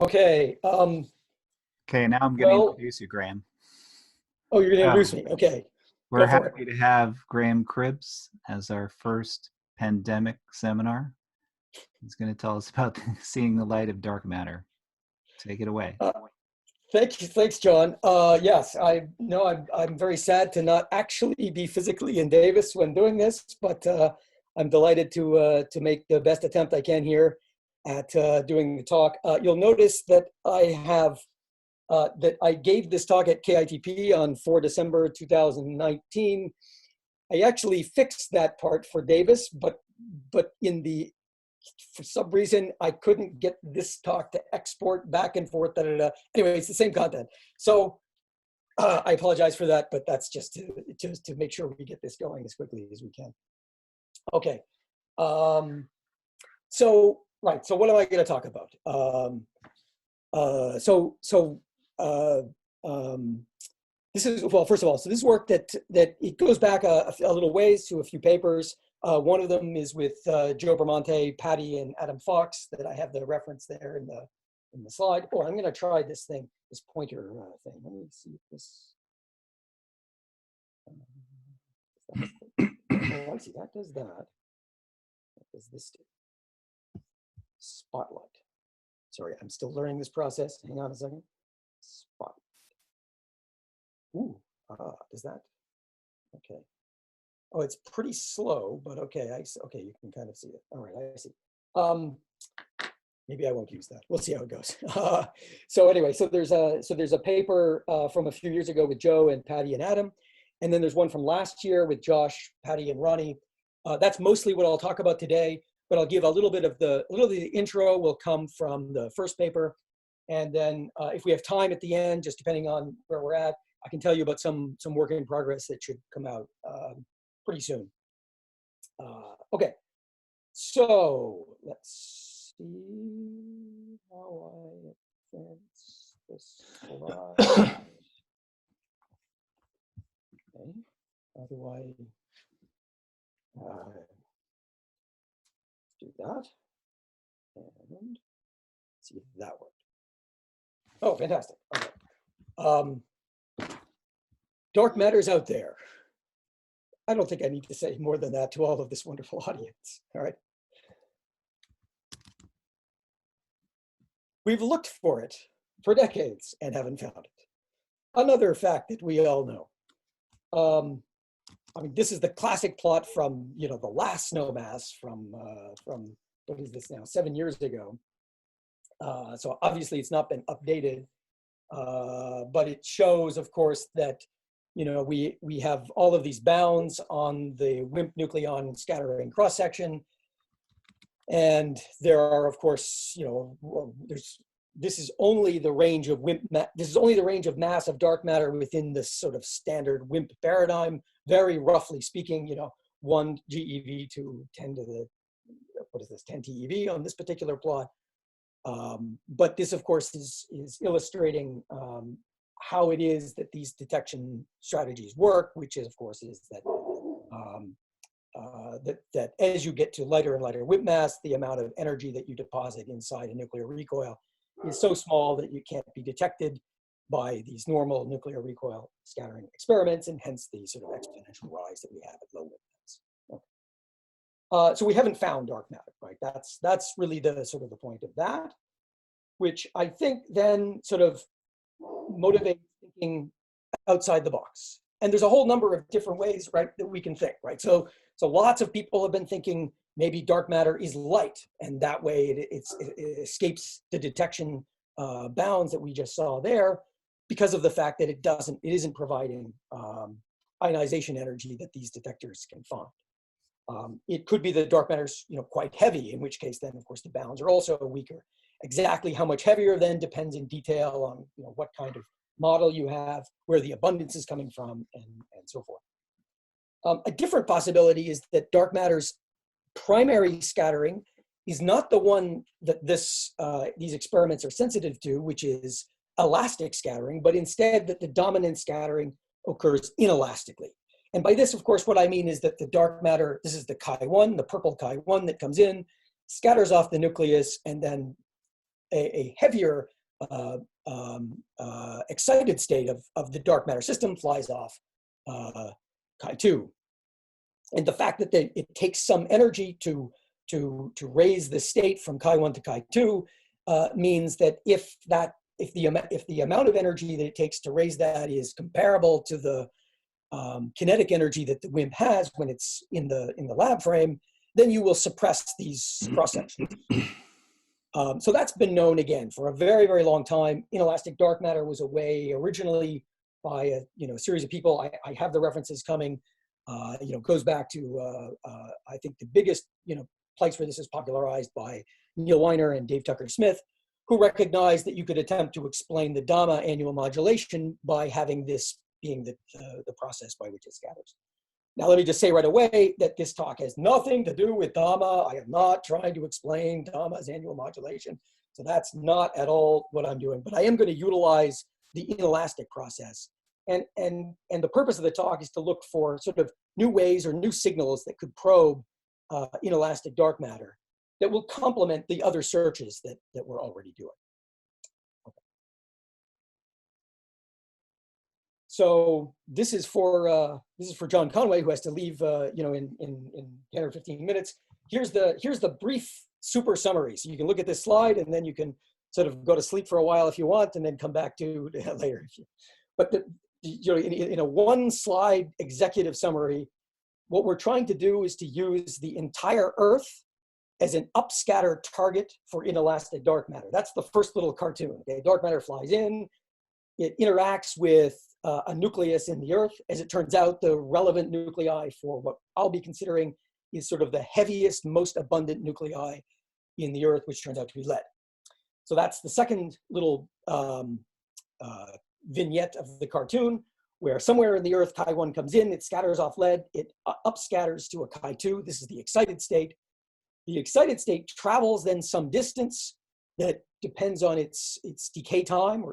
Okay. Okay, now I'm going to Well, introduce you, Graham. oh, you're going to introduce So, me. Okay. we're Go for it. happy to have Graham Kribs as our first pandemic seminar. He's going to tell us about seeing the light of dark matter. Take it away. Uh, Thank you. Thanks, John. Yes, I know I'm very sad to not actually be physically in Davis when doing this, but I'm delighted to make the best attempt I can here at doing the talk. You'll notice that I gave this talk at KITP on 4 December 2019. I actually fixed that part for Davis, but for some reason I couldn't get this talk to export back and forth. Anyway, it's the same content. So I apologize for that, but that's just to make sure we get this going as quickly as we can. Okay. So what am I going to talk about? This is, well, first of all, so this work that it goes back a little ways to a few papers. One of them is with Joe Bramante, Patty, and Adam Fox that I have the reference there in the slide. Oh, I'm going to try this pointer thing. Let me see if this. Oh, I see. That does that. What does this do? Spotlight. Sorry, I'm still learning this process. Hang on a second. Spotlight. Ooh, does that? Okay. Oh, it's pretty slow, but okay. Okay, you can kind of see it. All right, I see. Maybe I won't use that. We'll see how it goes. So anyway, so there's a paper from a few years ago with Joe and Patty and Adam, and then there's one from last year with Josh, Patty, and Ronnie. That's mostly what I'll talk about today, but I'll give a little bit of the intro will come from the first paper, and then if we have time at the end, just depending on where we're at, I can tell you about some work in progress that should come out pretty soon. Okay, so let's see how I advance this slide. Okay, how do I do that? And see if that worked. Oh, fantastic. Okay. Dark matter's out there. I don't think I need to say more than that to all of this wonderful audience. All right. We've looked for it for decades and haven't found it. Another fact that we all know. I mean, this is the classic plot from the last snowmass from what is this now, 7 years ago. So obviously it's not been updated, but it shows, of course, that we have all of these bounds on the WIMP nucleon scattering cross section, and there are, of course, this is only the range of this is only the range of mass of dark matter within this sort of standard WIMP paradigm. Very roughly speaking, 1 GeV to 10 to the 10 TeV on this particular plot. But this, of course, is illustrating how it is that these detection strategies work, which is, of course, is that that as you get to lighter and lighter WIMP mass, the amount of energy that you deposit inside a nuclear recoil is so small that you can't be detected by these normal nuclear recoil scattering experiments, and hence the sort of exponential rise that we have at low WIMP mass. Okay. So we haven't found dark matter, right? That's really the sort of the point of that, which I think then sort of motivates thinking outside the box. And there's a whole number of different ways, right, that we can think, right? So lots of people have been thinking maybe dark matter is light, and that way it escapes the detection bounds that we just saw there, because of the fact that it isn't providing ionization energy that these detectors can find. It could be that dark matter's quite heavy, in which case then, of course, the bounds are also weaker. Exactly how much heavier then depends in detail on what kind of model you have, where the abundance is coming from, and so forth. A different possibility is that dark matter's primary scattering is not the one that these experiments are sensitive to, which is elastic scattering, but instead that the dominant scattering occurs inelastically. And by this, of course, what I mean is that the dark matter, this is the Chi-1, the purple Chi-1 that comes in, scatters off the nucleus, and then a heavier excited state of the dark matter system flies off Chi2. And the fact that it takes some energy to raise the state from Chi1 to Chi2 means that if the amount of energy that it takes to raise that is comparable to the kinetic energy that the WIMP has when it's in the lab frame, then you will suppress these cross sections. So that's been known again for a very, very long time. Inelastic dark matter was a way originally by a series of people. I have the references coming. Goes back to I think the biggest place where this is popularized by Neil Weiner and Dave Tucker Smith, who recognized that you could attempt to explain the Dama annual modulation by having this being the process by which it scatters. Now, let me just say right away that this talk has nothing to do with Dama. I am not trying to explain Dama's annual modulation. So that's not at all what I'm doing, but I am going to utilize the inelastic process. And the purpose of the talk is to look for sort of new ways or new signals that could probe inelastic dark matter that will complement the other searches that we're already doing. Okay. So this is for John Conway, who has to leave in 10 or 15 minutes. Here's the brief super summary. So you can look at this slide and then you can sort of go to sleep for a while if you want, and then come back to it later. But in a one slide executive summary, what we're trying to do is to use the entire Earth as an upscatter target for inelastic dark matter. That's the first little cartoon. Okay? Dark matter flies in, it interacts with a nucleus in the Earth. As it turns out, the relevant nuclei for what I'll be considering is sort of the heaviest, most abundant nuclei in the Earth, which turns out to be lead. So that's the second little vignette of the cartoon, where somewhere in the Earth, Chi1 comes in, it scatters off lead, it upscatters to a Chi2. This is the excited state. The excited state travels then some distance that depends on its decay time,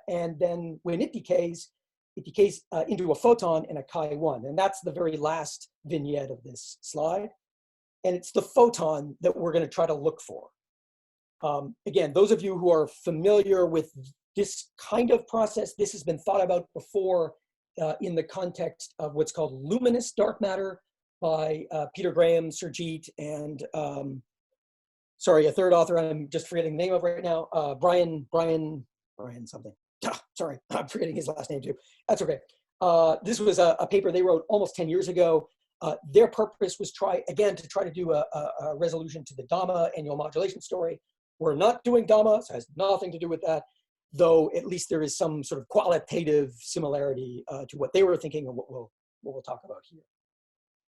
and then when it decays into a photon and a Chi1, and that's the very last vignette of this slide. And it's the photon that we're going to try to look for. Again, those of you who are familiar with this kind of process, this has been thought about before in the context of what's called luminous dark matter by Peter Graham, Surjit, and sorry, a third author I'm just forgetting the name of right now, Brian something. Sorry, I'm forgetting his last name too. That's okay. This was a paper they wrote almost 10 years ago. Their purpose was to try to do a resolution to the Dama annual modulation story. We're not doing Dama, so it has nothing to do with that, though at least there is some sort of qualitative similarity to what they were thinking and what we'll talk about here.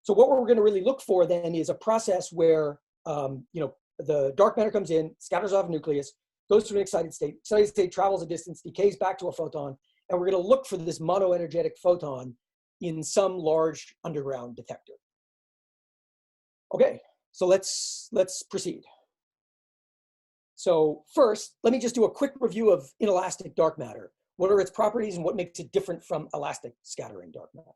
So what we're going to really look for then is a process where the dark matter comes in, scatters off a nucleus, goes to an excited state travels a distance, decays back to a photon, and we're going to look for this monoenergetic photon in some large underground detector. Okay, so let's proceed. So first, let me just do a quick review of inelastic dark matter. What are its properties and what makes it different from elastic scattering dark matter?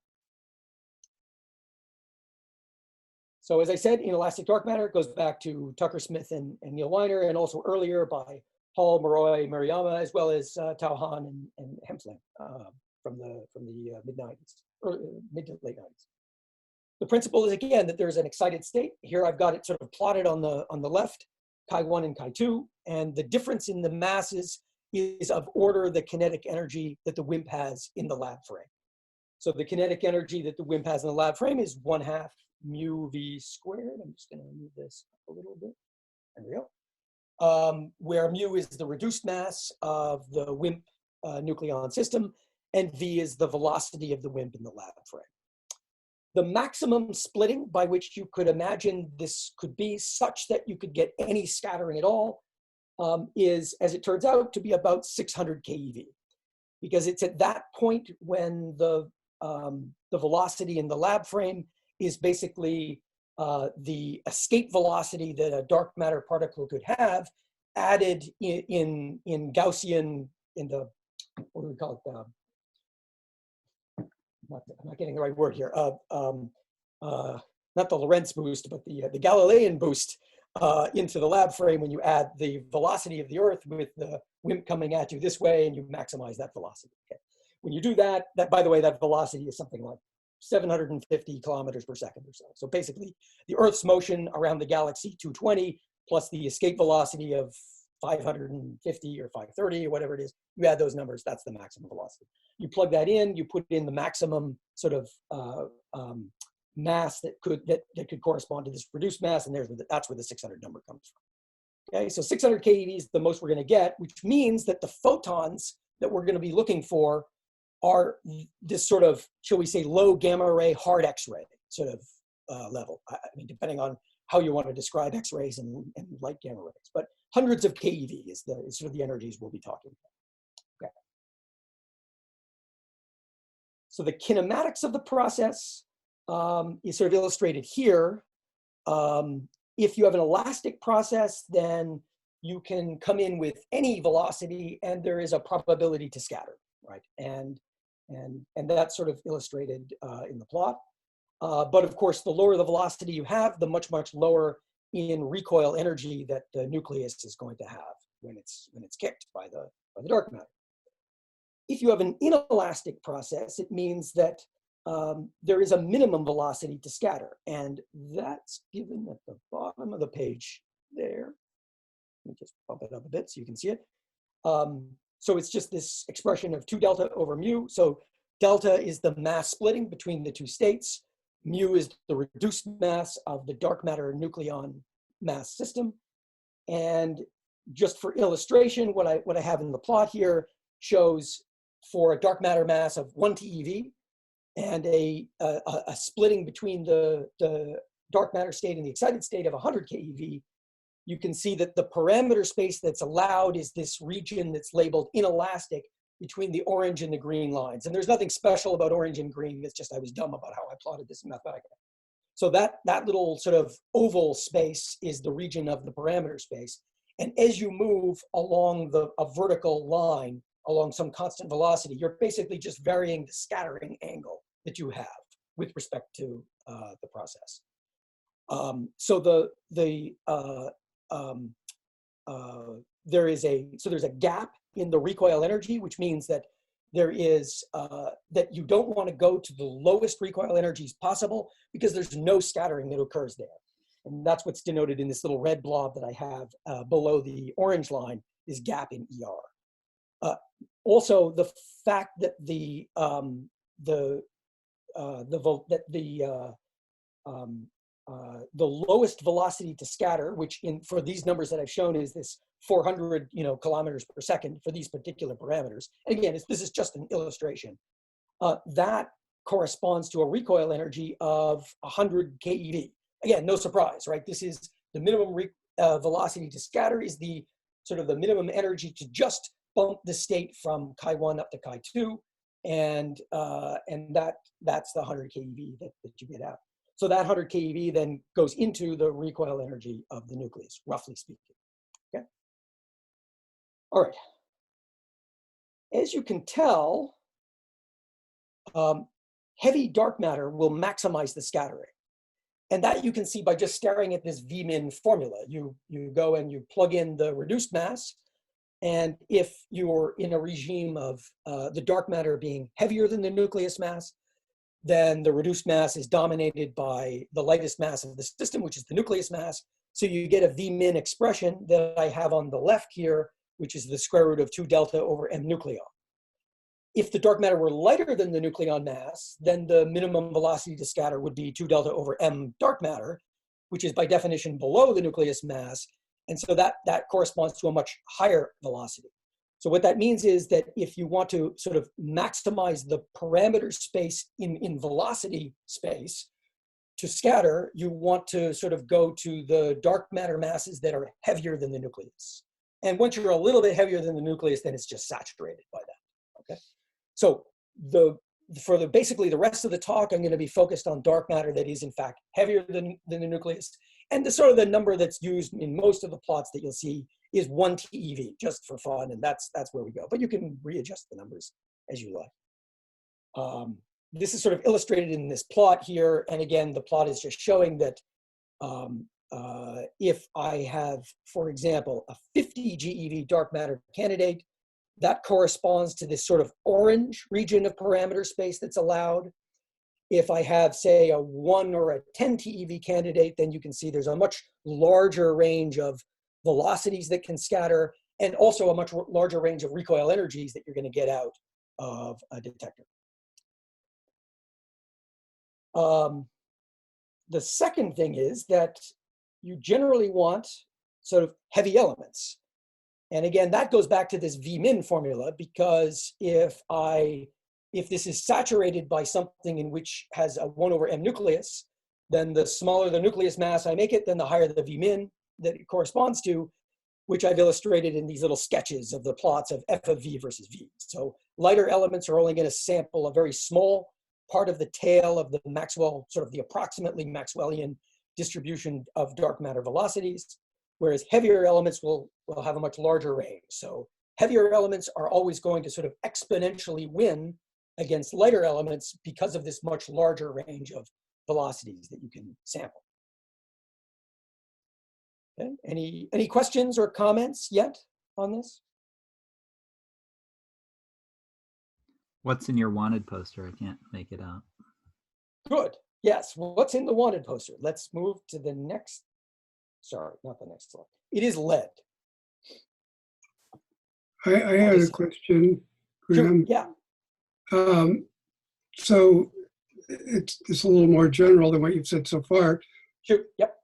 So as I said, inelastic dark matter goes back to Tucker Smith and Neil Weiner, and also earlier by Hall, Moroi, Maruyama, as well as Tao Han and Hemsling from the mid-90s, or mid to late 90s. The principle is, again, that there's an excited state. Here I've got it sort of plotted on the left, Chi1 and Chi2, and the difference in the masses is of order the kinetic energy that the WIMP has in the lab frame. So the kinetic energy that the WIMP has in the lab frame is 1/2 mu v squared. I'm just going to move this up a little bit. There we go. Where mu is the reduced mass of the WIMP nucleon system, and v is the velocity of the WIMP in the lab frame. The maximum splitting by which you could imagine this could be such that you could get any scattering at all is, as it turns out, to be about 600 keV, because it's at that point when the velocity in the lab frame is basically the escape velocity that a dark matter particle could have added in Gaussian, in the, what do we call it? I'm not getting the right word here. Not the Lorentz boost, but the Galilean boost into the lab frame when you add the velocity of the Earth with the WIMP coming at you this way, and you maximize that velocity. Okay. When you do that, by the way, that velocity is something like 750 kilometers per second or so. So basically, the Earth's motion around the galaxy 220 plus the escape velocity of 550 or 530 or whatever it is, you add those numbers, that's the maximum velocity. You plug that in, you put in the maximum sort of mass that could correspond to this reduced mass, and that's where the 600 number comes from. Okay, so 600 keV is the most we're going to get, which means that the photons that we're going to be looking for are this sort of, shall we say, low gamma ray, hard X-ray sort of level. I mean, depending on how you want to describe X-rays and light gamma rays, but hundreds of keV is sort of the energies we'll be talking about. Okay. So the kinematics of the process is sort of illustrated here. If you have an elastic process, then you can come in with any velocity and there is a probability to scatter, right? And that's sort of illustrated in the plot. But of course, the lower the velocity you have, the much lower in recoil energy that the nucleus is going to have when it's kicked by the dark matter. If you have an inelastic process, it means that there is a minimum velocity to scatter, and that's given at the bottom of the page there. Let me just bump it up a bit so you can see it. So it's just this expression of 2 delta over mu. So delta is the mass splitting between the two states. Mu is the reduced mass of the dark matter nucleon mass system. And just for illustration, what I have in the plot here shows for a dark matter mass of 1 TeV and a splitting between the dark matter state and the excited state of 100 keV, you can see that the parameter space that's allowed is this region that's labeled inelastic between the orange and the green lines. And there's nothing special about orange and green. It's just I was dumb about how I plotted this mathematically. So that little sort of oval space is the region of the parameter space. And as you move along a vertical line, along some constant velocity, you're basically just varying the scattering angle that you have with respect to the process. So there's a gap in the recoil energy, which means that there is that you don't want to go to the lowest recoil energies possible because there's no scattering that occurs there. And that's what's denoted in this little red blob that I have below the orange line, is gap in ER. Also, the fact that the lowest velocity to scatter, which for these numbers that I've shown is this 400 kilometers per second for these particular parameters. And again, this is just an illustration. That corresponds to a recoil energy of 100 keV. Again, no surprise, right? This is the minimum velocity to scatter is the sort of the minimum energy to just bump the state from Chi1 up to Chi2, and that's the 100 keV that you get out. So that 100 keV then goes into the recoil energy of the nucleus, roughly speaking. Okay. All right. As you can tell, heavy dark matter will maximize the scattering. And that you can see by just staring at this Vmin formula. You go and you plug in the reduced mass. And if you're in a regime of the dark matter being heavier than the nucleus mass, then the reduced mass is dominated by the lightest mass of the system, which is the nucleus mass. So you get a Vmin expression that I have on the left here, which is the square root of 2 delta over m nucleon. If the dark matter were lighter than the nucleon mass, then the minimum velocity to scatter would be 2 delta over m dark matter, which is by definition below the nucleus mass. And so that corresponds to a much higher velocity. So what that means is that if you want to sort of maximize the parameter space in velocity space to scatter, you want to sort of go to the dark matter masses that are heavier than the nucleus. And once you're a little bit heavier than the nucleus, then it's just saturated by that, okay? So basically the rest of the talk, I'm going to be focused on dark matter that is in fact heavier than the nucleus. And the sort of the number that's used in most of the plots that you'll see is 1 TeV, just for fun, and that's where we go. But you can readjust the numbers as you like. This is sort of illustrated in this plot here, and again, the plot is just showing that if I have, for example, a 50 GeV dark matter candidate, that corresponds to this sort of orange region of parameter space that's allowed. If I have, say, a 1 or a 10 TeV candidate, then you can see there's a much larger range of velocities that can scatter, and also a much larger range of recoil energies that you're going to get out of a detector. The second thing is that you generally want sort of heavy elements. And again, that goes back to this V-min formula, because if this is saturated by something in which has a 1 over m nucleus, then the smaller the nucleus mass I make it, then the higher the V-min that it corresponds to, which I've illustrated in these little sketches of the plots of f of v versus v. So lighter elements are only going to sample a very small part of the tail of the Maxwell, sort of the approximately Maxwellian distribution of dark matter velocities, whereas heavier elements will have a much larger range. So heavier elements are always going to sort of exponentially win against lighter elements because of this much larger range of velocities that you can sample. Okay. Any questions or comments yet on this? What's in your wanted poster? I can't make it out. Good. Yes. Well, what's in the wanted poster? Let's move to the next. Sorry, not the next slide. It is lead. I had a question, Graham. Sure, yeah. So it's a little more general than what you've said so far. Sure, yep.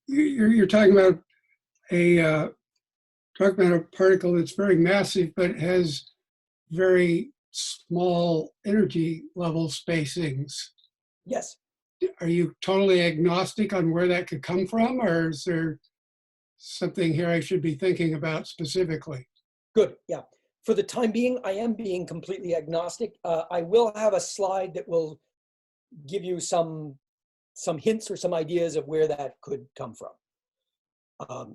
You're talking about a dark matter particle that's very massive, but has very small energy level spacings. Yes. Are you totally agnostic on where that could come from, or is there something here I should be thinking about specifically? Good, yeah. For the time being, I am being completely agnostic. I will have a slide that will give you some hints or some ideas of where that could come from.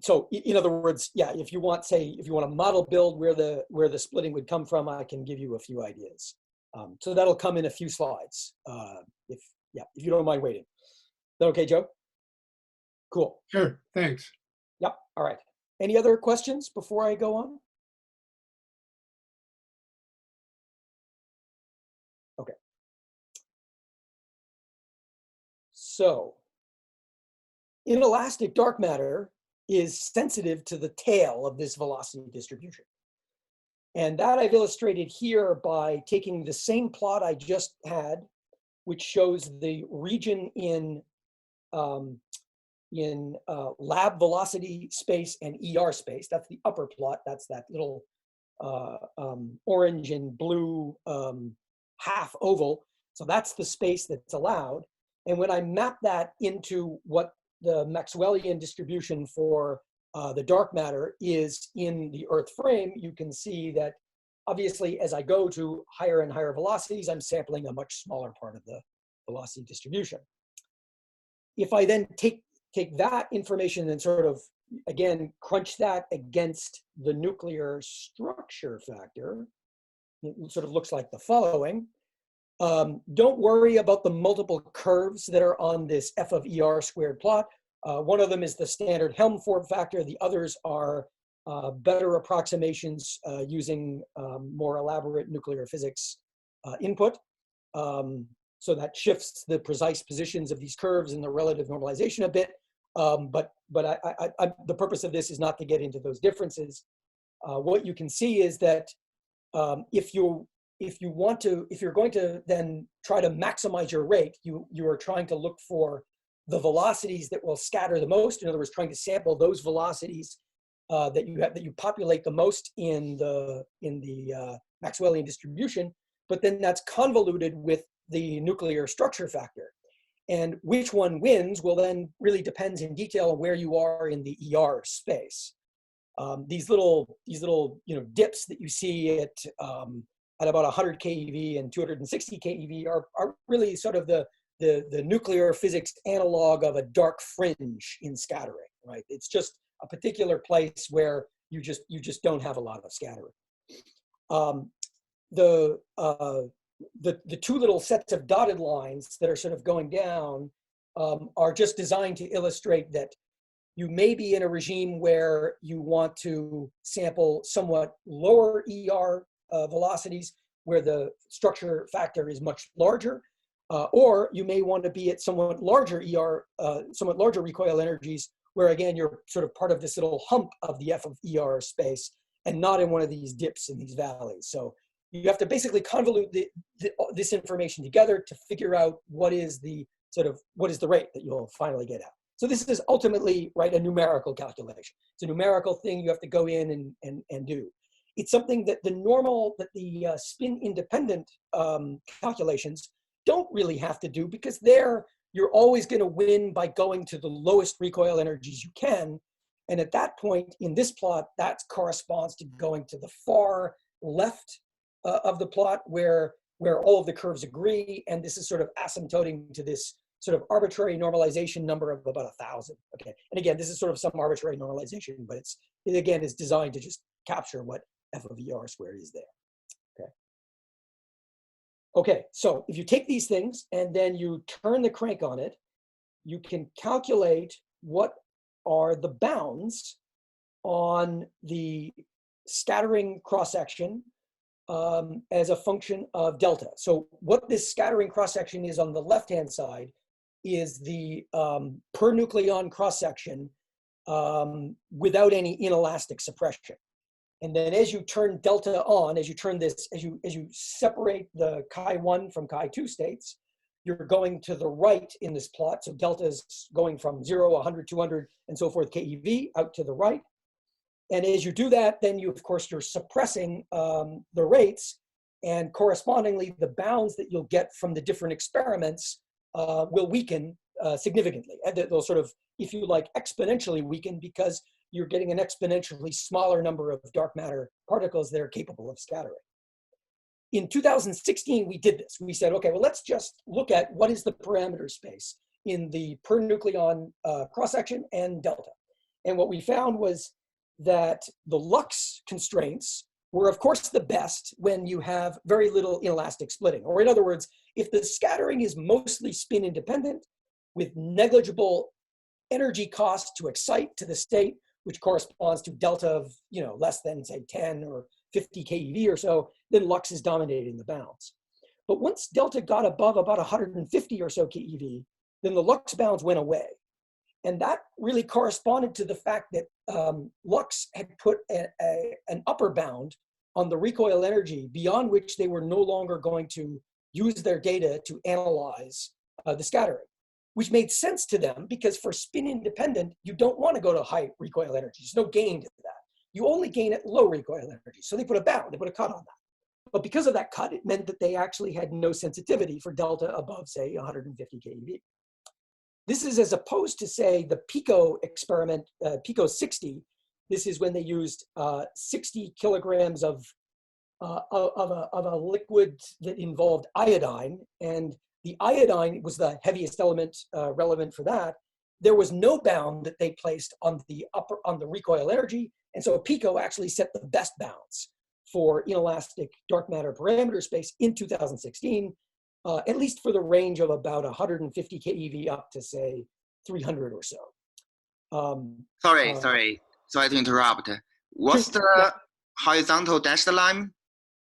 So in other words, yeah, if you want a model build where the splitting would come from, I can give you a few ideas. So that'll come in a few slides, if you don't mind waiting. Is that okay, Joe? Cool. Sure, thanks. Yep, all right. Any other questions before I go on? Okay. So, inelastic dark matter is sensitive to the tail of this velocity distribution. And that I've illustrated here by taking the same plot I just had, which shows the region in lab velocity space and ER space. That's the upper plot. That's that little orange and blue half oval. So that's the space that's allowed. And when I map that into what the Maxwellian distribution for the dark matter is in the Earth frame, you can see that obviously as I go to higher and higher velocities, I'm sampling a much smaller part of the velocity distribution. If I then take that information and sort of, again, crunch that against the nuclear structure factor, it sort of looks like the following. Don't worry about the multiple curves that are on this f of ER squared plot. One of them is the standard Helmholtz factor. The others are better approximations using more elaborate nuclear physics input. So that shifts the precise positions of these curves and the relative normalization a bit. But the purpose of this is not to get into those differences. What you can see is that if you're going to then try to maximize your rate, you are trying to look for the velocities that will scatter the most. In other words, trying to sample those velocities that you populate the most in the Maxwellian distribution. But then that's convoluted with the nuclear structure factor, and which one wins will then really depends in detail on where you are in the ER space. These little dips that you see at about 100 keV and 260 keV are really sort of the nuclear physics analog of a dark fringe in scattering, right? It's just a particular place where you just don't have a lot of scattering. The two little sets of dotted lines that are sort of going down are just designed to illustrate that you may be in a regime where you want to sample somewhat lower ER velocities, where the structure factor is much larger, or you may want to be at somewhat larger somewhat larger recoil energies, where again, you're sort of part of this little hump of the F of ER space and not in one of these dips in these valleys. So you have to basically convolute this information together to figure out what is the rate that you'll finally get at. So this is ultimately, right, a numerical calculation. It's a numerical thing you have to go in and do. It's something that the spin independent calculations don't really have to do, because there you're always going to win by going to the lowest recoil energies you can. And at that point in this plot, that corresponds to going to the far left of the plot where all of the curves agree. And this is sort of asymptoting to this sort of arbitrary normalization number of about 1,000. Okay, and again, this is sort of some arbitrary normalization, but it again is designed to just capture what F of ER squared is there. Okay, so if you take these things and then you turn the crank on it, you can calculate what are the bounds on the scattering cross-section as a function of delta. So what this scattering cross-section is on the left-hand side is the per nucleon cross-section without any inelastic suppression. And then as you turn delta on, as you separate the chi1 from chi2 states, you're going to the right in this plot. So delta is going from 0, 100, 200, and so forth, keV out to the right. And as you do that, then of course, you're suppressing the rates, and correspondingly, the bounds that you'll get from the different experiments will weaken significantly. And they'll sort of, if you like, exponentially weaken, because you're getting an exponentially smaller number of dark matter particles that are capable of scattering. In 2016, we did this. We said, okay, well, let's just look at what is the parameter space in the per nucleon cross-section and delta. And what we found was that the lux constraints were, of course, the best when you have very little inelastic splitting. Or in other words, if the scattering is mostly spin independent with negligible energy cost to excite to the state, which corresponds to delta of less than, say, 10 or 50 keV or so, then lux is dominating the bounds. But once delta got above about 150 or so keV, then the lux bounds went away. And that really corresponded to the fact that lux had put an upper bound on the recoil energy beyond which they were no longer going to use their data to analyze the scattering, which made sense to them, because for spin independent, you don't want to go to high recoil energy. There's no gain to that. You only gain at low recoil energy. So they put a bound, they put a cut on that. But because of that cut, it meant that they actually had no sensitivity for delta above, say, 150 keV. This is as opposed to, say, the PICO experiment, PICO 60. This is when they used 60 kilograms of a liquid that involved iodine, and the iodine was the heaviest element relevant for that. There was no bound that they placed on the recoil energy, and so PICO actually set the best bounds for inelastic dark matter parameter space in 2016, at least for the range of about 150 keV up to, say, 300 or so. Sorry to interrupt. What's the horizontal dashed line?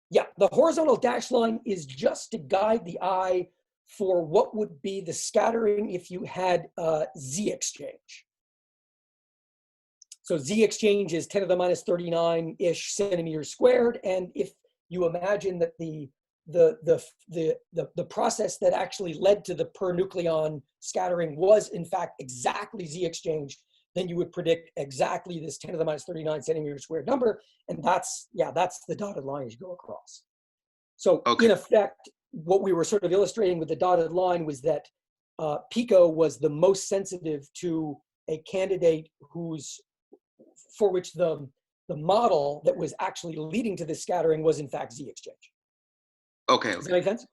Yeah, the horizontal dashed line is just to guide the eye for what would be the scattering if you had Z exchange. So Z exchange is 10 to the minus 39-ish centimeters squared. And if you imagine that the process that actually led to the per nucleon scattering was in fact exactly Z exchange, then you would predict exactly this 10 to the minus 39 centimeters squared number. And that's the dotted line as you go across. So in effect, what we were sort of illustrating with the dotted line was that PICO was the most sensitive to a candidate for which the model that was actually leading to this scattering was in fact Z exchange. Okay. Does that make sense?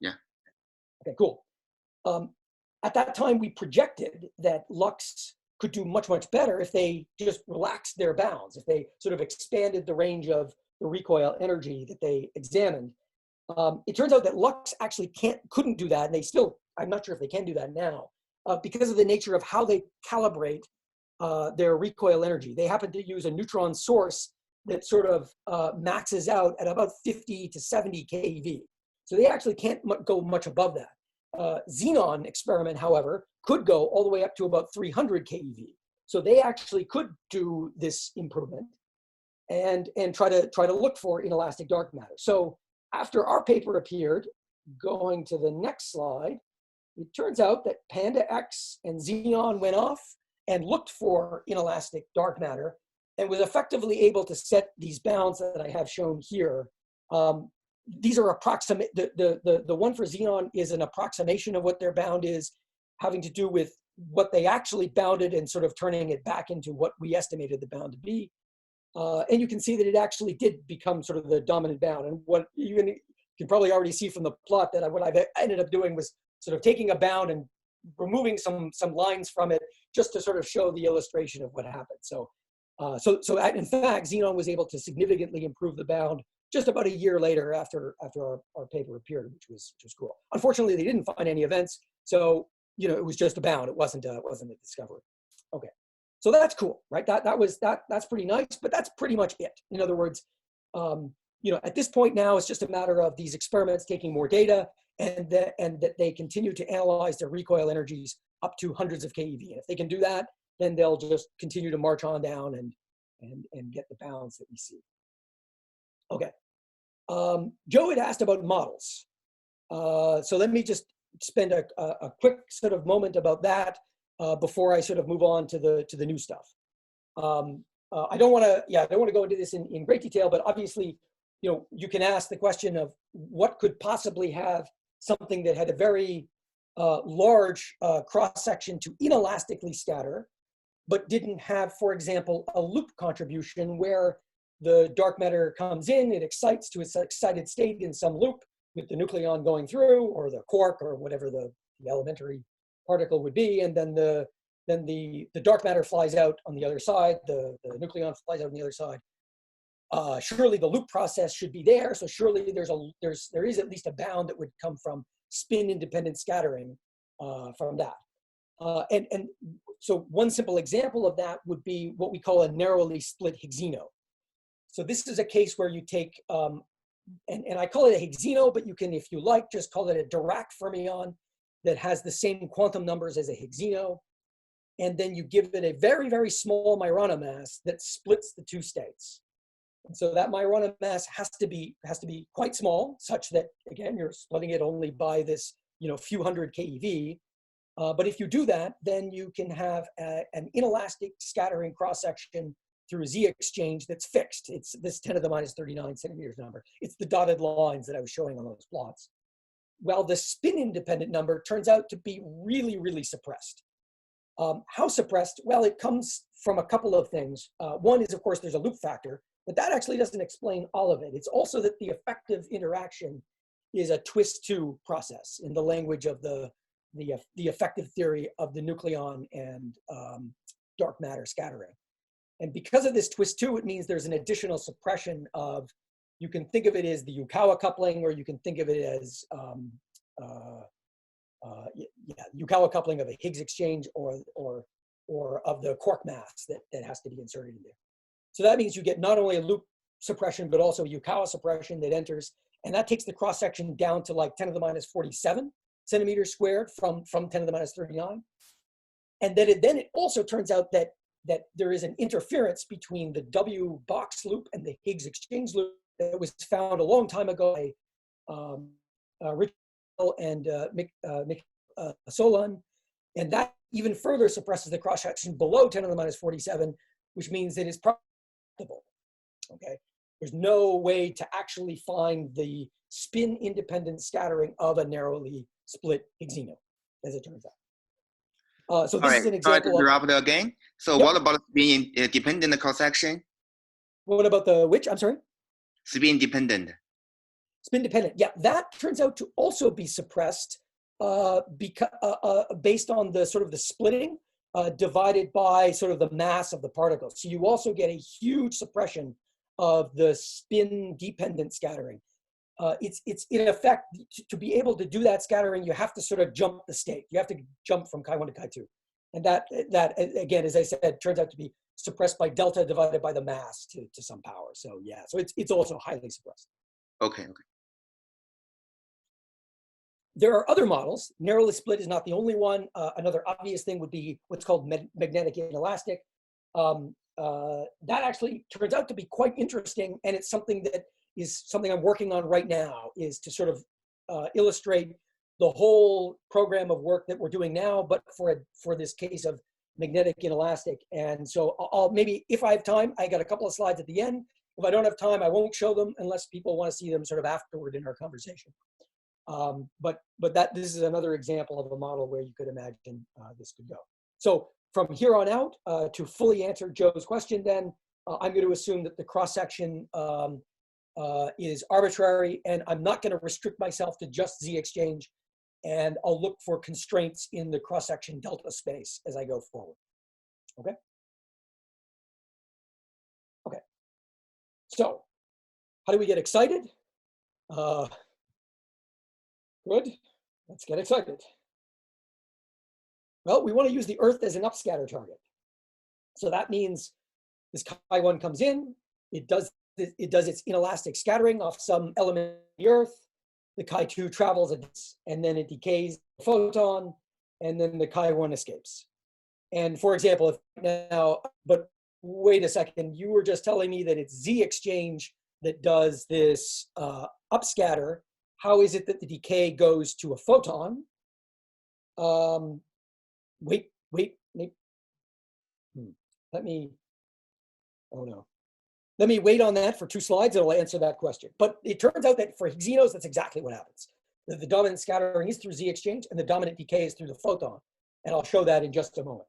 Yeah. Okay, cool. At that time, we projected that lux could do much, much better if they just relaxed their bounds, if they sort of expanded the range of the recoil energy that they examined. It turns out that lux actually couldn't do that, and I'm not sure if they can do that now. because of the nature of how they calibrate their recoil energy. They happen to use a neutron source that sort of maxes out at about 50 to 70 keV. So they actually can't go much above that. Xenon experiment, however, could go all the way up to about 300 keV. So they actually could do this improvement and try to look for inelastic dark matter. So after our paper appeared, going to the next slide, it turns out that Panda X and Xenon went off and looked for inelastic dark matter and was effectively able to set these bounds that I have shown here. These are approximate, the one for Xenon is an approximation of what their bound is, having to do with what they actually bounded and sort of turning it back into what we estimated the bound to be. And you can see that it actually did become sort of the dominant bound. And what you can probably already see from the plot that what I've ended up doing was sort of taking a bound and removing some lines from it just to sort of show the illustration of what happened. So in fact, Xenon was able to significantly improve the bound just about a year later after our paper appeared, which was cool. Unfortunately, they didn't find any events, so it was just a bound. It wasn't a discovery. Okay, so that's cool, right? That's pretty nice, but that's pretty much it. In other words, at this point now, it's just a matter of these experiments taking more data, and that they continue to analyze their recoil energies up to hundreds of keV. And if they can do that, then they'll just continue to march on down and get the bounds that we see. Okay. Joe had asked about models. So let me just spend a quick sort of moment about that before I sort of move on to the new stuff. I don't want to go into this in great detail, but obviously, you can ask the question of what could possibly have something that had a very large cross-section to inelastically scatter, but didn't have, for example, a loop contribution where the dark matter comes in, it excites to its excited state in some loop with the nucleon going through, or the quark, or whatever the elementary particle would be, and then the dark matter flies out on the other side, the nucleon flies out on the other side. Surely the loop process should be there, so surely there is at least a bound that would come from spin-independent scattering from that. And so one simple example of that would be what we call a narrowly split Higgsino. So this is a case where you take, and I call it a Higgsino, but you can, if you like, just call it a Dirac fermion that has the same quantum numbers as a Higgsino. And then you give it a very, very small Majorana mass that splits the two states. And so that Majorana mass has to be quite small, such that, again, you're splitting it only by this, few hundred keV. But if you do that, then you can have an inelastic scattering cross-section through a Z exchange that's fixed. It's this 10 to the minus 39 centimeters number. It's the dotted lines that I was showing on those plots. Well, the spin-independent number turns out to be really, really suppressed. How suppressed? Well, it comes from a couple of things. One is, of course, there's a loop factor, but that actually doesn't explain all of it. It's also that the effective interaction is a twist-2 process in the language of the effective theory of the nucleon and dark matter scattering. And because of this twist-2, it means there's an additional suppression of, you can think of it as the Yukawa coupling, or you can think of it as Yukawa coupling of a Higgs exchange or of the quark mass that has to be inserted in there. So that means you get not only a loop suppression, but also Yukawa suppression that enters, and that takes the cross-section down to like 10 to the minus 47 centimeters squared from 10 to the minus 39. And then it also turns out that there is an interference between the W box loop and the Higgs exchange loop that was found a long time ago by Richard and Solon, and that even further suppresses the cross-section below 10 to the minus 47, which means that it's probable. Okay, there's no way to actually find the spin-independent scattering of a narrowly split Higgsino, as it turns out. So this is an example. Sorry to interrupt again. So Yep. what about spin-dependent cross-section? What about the which? I'm sorry? Spin-dependent. Spin-dependent. Yeah, that turns out to also be suppressed based on the sort of the splitting divided by sort of the mass of the particle. So you also get a huge suppression of the spin-dependent scattering. it's in effect, to be able to do that scattering, you have to sort of jump the state. You have to jump from chi1 to chi2. And that again, as I said, turns out to be suppressed by delta divided by the mass to some power. So yeah, so it's also highly suppressed. Okay. There are other models. Narrowly split is not the only one. Another obvious thing would be what's called magnetic inelastic. That actually turns out to be quite interesting, and it's something I'm working on right now, is to sort of illustrate the whole program of work that we're doing now, but for this case of magnetic inelastic. And so I'll maybe, if I have time, I got a couple of slides at the end. If I don't have time, I won't show them unless people want to see them sort of afterward in our conversation. But this is another example of a model where you could imagine this could go. So from here on out, to fully answer Joe's question, then I'm going to assume that the cross section is arbitrary, and I'm not going to restrict myself to just Z exchange, and I'll look for constraints in the cross section delta space as I go forward. Okay. Okay. So how do we get excited? Good. Let's get excited. Well, we want to use the Earth as an upscatter target. So that means this chi1 comes in, it does its inelastic scattering off some element of the Earth. The chi2 travels and then it decays the photon, and then the chi1 escapes. And for example, if now, but wait a second, you were just telling me that it's Z exchange that does this upscatter. How is it that the decay goes to a photon? Wait, let me, oh no. Let me wait on that for 2 slides and I'll answer that question. But it turns out that for Higgs, that's exactly what happens. The dominant scattering is through Z exchange and the dominant decay is through the photon. And I'll show that in just a moment.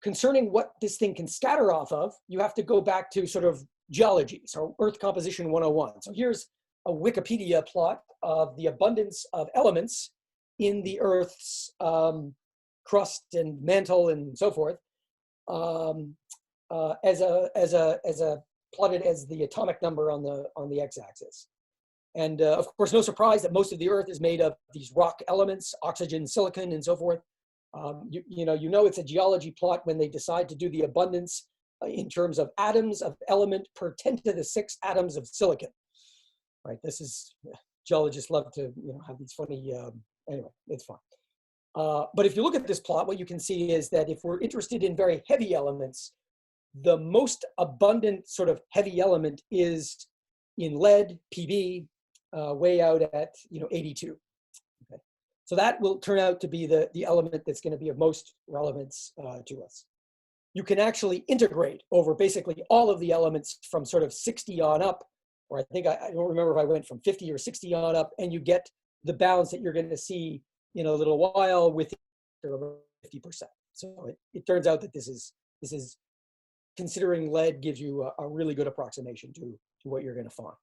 Concerning what this thing can scatter off of, you have to go back to sort of geology, so Earth Composition 101. So here's a Wikipedia plot of the abundance of elements in the Earth's crust and mantle and so forth, as plotted as the atomic number on the x-axis. And of course, no surprise that most of the Earth is made of these rock elements, oxygen, silicon, and so forth. You know it's a geology plot when they decide to do the abundance in terms of atoms of element per 10 to the 6 atoms of silicon. Right? This is, geologists love to have these funny, anyway, it's fine. But if you look at this plot, what you can see is that if we're interested in very heavy elements, the most abundant sort of heavy element is in lead, Pb, way out at 82. Okay. So that will turn out to be the element that's going to be of most relevance to us. You can actually integrate over basically all of the elements from sort of 60 on up, or I think I don't remember if I went from 50 or 60 on up, and you get the balance that you're going to see in a little while with 50%. So it turns out that this is considering lead gives you a really good approximation to what you're going to find.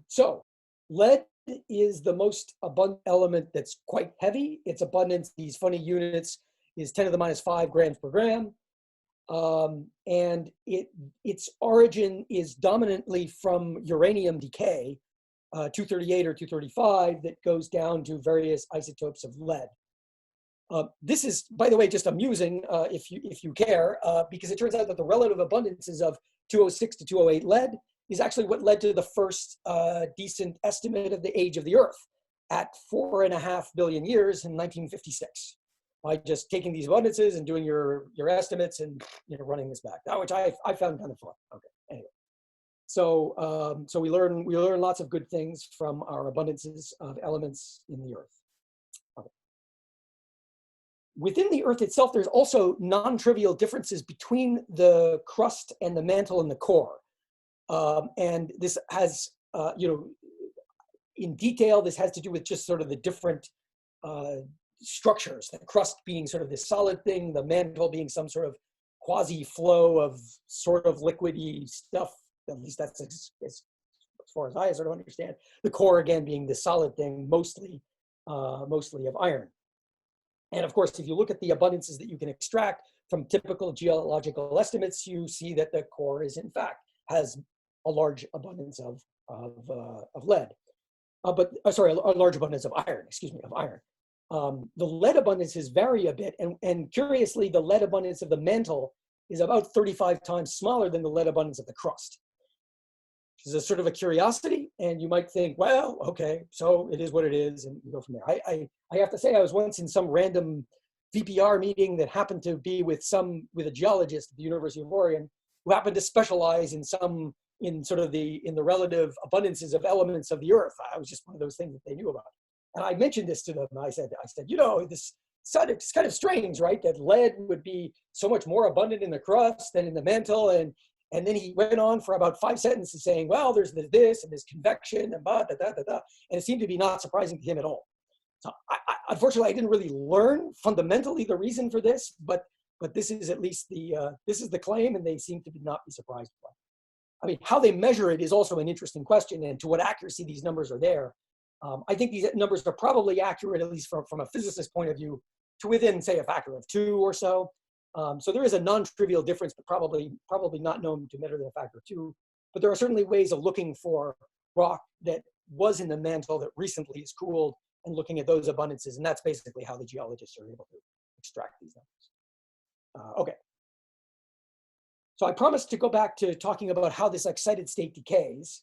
So lead is the most abundant element that's quite heavy. Its abundance, these funny units, is 10 to the minus 5 grams per gram. And its origin is dominantly from uranium decay, 238 or 235, that goes down to various isotopes of lead. This is, by the way, just amusing if you care, because it turns out that the relative abundances of 206 to 208 lead is actually what led to the first decent estimate of the age of the Earth at 4.5 billion years in 1956, by just taking these abundances and doing your estimates and running this back, which I found kind of fun. Okay, anyway. So so we learn lots of good things from our abundances of elements in the Earth. Okay. Within the Earth itself, there's also non-trivial differences between the crust and the mantle and the core. And this has, in detail, this has to do with just sort of the different structures, the crust being sort of this solid thing, the mantle being some sort of quasi-flow of sort of liquidy stuff. At least that's as far as I sort of understand. The core, again, being the solid thing, mostly of iron. And of course, if you look at the abundances that you can extract from typical geological estimates, you see that the core is, in fact, has a large abundance of lead. Sorry, a large abundance of iron, excuse me, of iron. The lead abundances vary a bit, and curiously, the lead abundance of the mantle is about 35 times smaller than the lead abundance of the crust. Which is a sort of a curiosity, and you might think, well, okay, so it is what it is, and you go from there. I have to say, I was once in some random VPR meeting that happened to be with a geologist at the University of Oregon who happened to specialize in the relative abundances of elements of the earth. I was just one of those things that they knew about. And I mentioned this to them. I said, you know, it's kind of strange, right? That lead would be so much more abundant in the crust than in the mantle. And then he went on for about 5 sentences saying, well, there's this and this convection and blah, da, da, da, da. And it seemed to be not surprising to him at all. So unfortunately, I didn't really learn fundamentally the reason for this, but this is at least this is the claim, and they seem to not be surprised by it. I mean, how they measure it is also an interesting question, and to what accuracy these numbers are there. I think these numbers are probably accurate, at least from a physicist's point of view, to within, say, a factor of 2 or so. So there is a non-trivial difference, but probably not known to better than a factor of 2. But there are certainly ways of looking for rock that was in the mantle that recently is cooled and looking at those abundances, and that's basically how the geologists are able to extract these numbers. Okay. So I promised to go back to talking about how this excited state decays.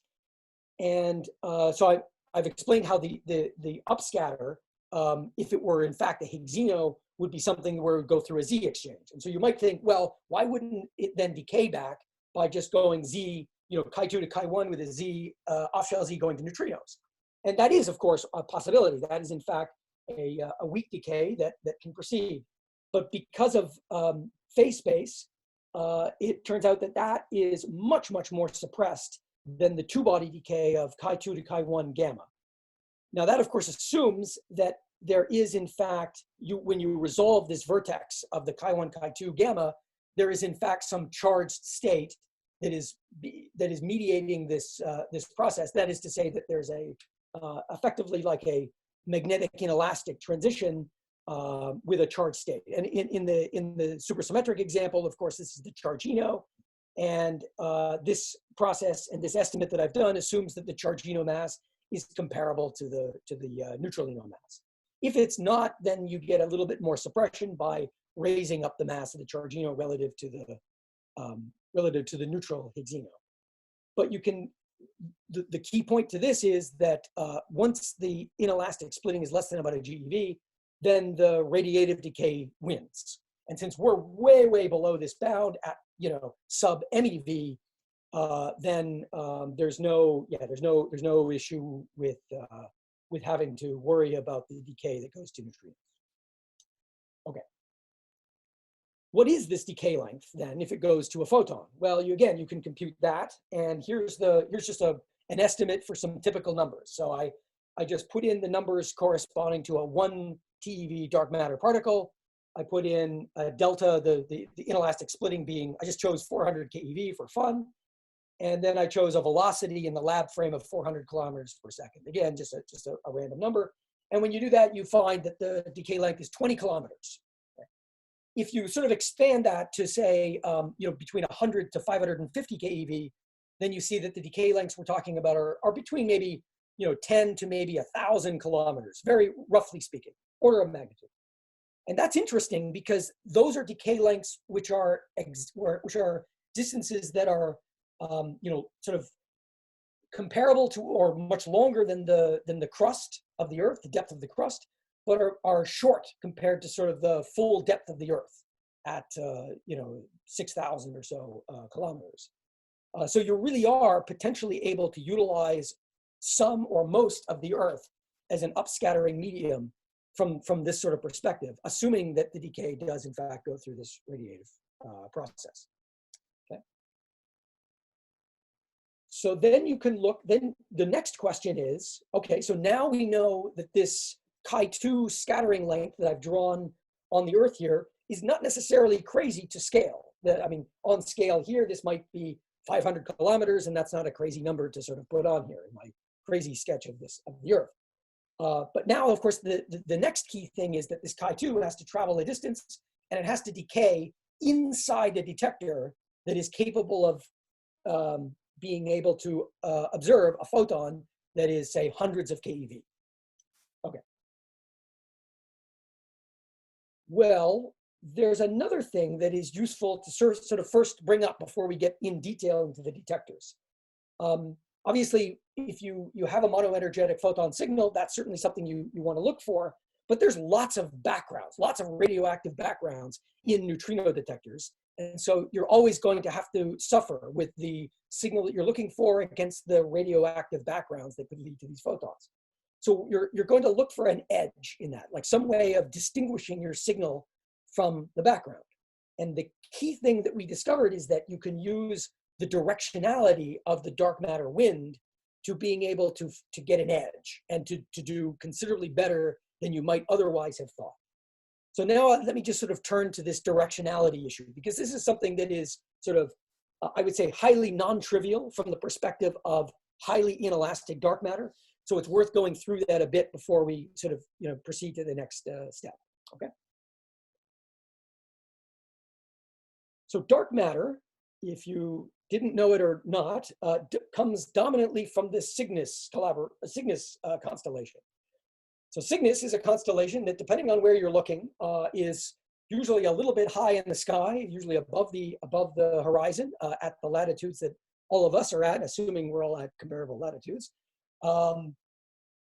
And so I've explained how the upscatter, if it were in fact a Higgsino, would be something where it would go through a Z exchange. And so you might think, well, why wouldn't it then decay back by just going Z, you know, Chi2 to Chi1 with a Z, off-shell Z going to neutrinos? And that is, of course, a possibility. That is, in fact, a weak decay that can proceed. But because of phase space, it turns out that is much, much more suppressed than the two-body decay of Chi2 to Chi1 gamma. Now, that, of course, assumes that there is, in fact, when you resolve this vertex of the Chi1, Chi2 gamma, there is, in fact, some charged state that is mediating this process. That is to say that there's effectively like a magnetic inelastic transition with a charged state. And in the supersymmetric example, of course, this is the chargino. And this process and this estimate that I've done assumes that the chargino mass is comparable to the neutralino mass. If it's not, then you get a little bit more suppression by raising up the mass of the chargino relative to the neutral Higgsino. But you can, the key point to this is that once the inelastic splitting is less than about a GeV, then the radiative decay wins. And since we're way, way below this bound at, you know, sub MeV, then there's no issue with having to worry about the decay that goes to neutrinos. Okay. What is this decay length then if it goes to a photon? Well, you can compute that, and here's just an estimate for some typical numbers. So I just put in the numbers corresponding to a 1 TeV dark matter particle. I put in a delta, the inelastic splitting being, I just chose 400 keV for fun. And then I chose a velocity in the lab frame of 400 kilometers per second. Again, just a random number. And when you do that, you find that the decay length is 20 kilometers. Okay. If you sort of expand that to say, between 100 to 550 keV, then you see that the decay lengths we're talking about are between maybe 10 to maybe 1,000 kilometers, very roughly speaking, order of magnitude. And that's interesting because those are decay lengths which are distances that are sort of comparable to or much longer than the crust of the Earth, the depth of the crust, but are short compared to sort of the full depth of the Earth at 6,000 or so kilometers. So you really are potentially able to utilize some or most of the Earth as an upscattering medium from this sort of perspective, assuming that the decay does in fact go through this radiative process. Okay. So then you can look, then the next question is, okay, so now we know that this Chi2 scattering length that I've drawn on the Earth here is not necessarily crazy to scale. On scale here, this might be 500 kilometers, and that's not a crazy number to sort of put on here in my crazy sketch of the Earth. But now, of course, the next key thing is that this Chi2 has to travel a distance, and it has to decay inside a detector that is capable of being able to observe a photon that is, say, hundreds of keV. Okay. Well, there's another thing that is useful to sort of first bring up before we get in detail into the detectors. Obviously, if you have a monoenergetic photon signal, that's certainly something you want to look for, but there's lots of backgrounds, lots of radioactive backgrounds in neutrino detectors. And so you're always going to have to suffer with the signal that you're looking for against the radioactive backgrounds that could lead to these photons. So you're going to look for an edge in that, like some way of distinguishing your signal from the background. And the key thing that we discovered is that you can use the directionality of the dark matter wind to being able to get an edge and to do considerably better than you might otherwise have thought. So now let me just sort of turn to this directionality issue, because this is something that is sort of, I would say, highly non-trivial from the perspective of highly inelastic dark matter. So it's worth going through that a bit before we sort of proceed to the next step, okay? So dark matter, if you didn't know it or not, comes dominantly from the Cygnus constellation. So Cygnus is a constellation that, depending on where you're looking, is usually a little bit high in the sky, usually above the horizon at the latitudes that all of us are at, assuming we're all at comparable latitudes. And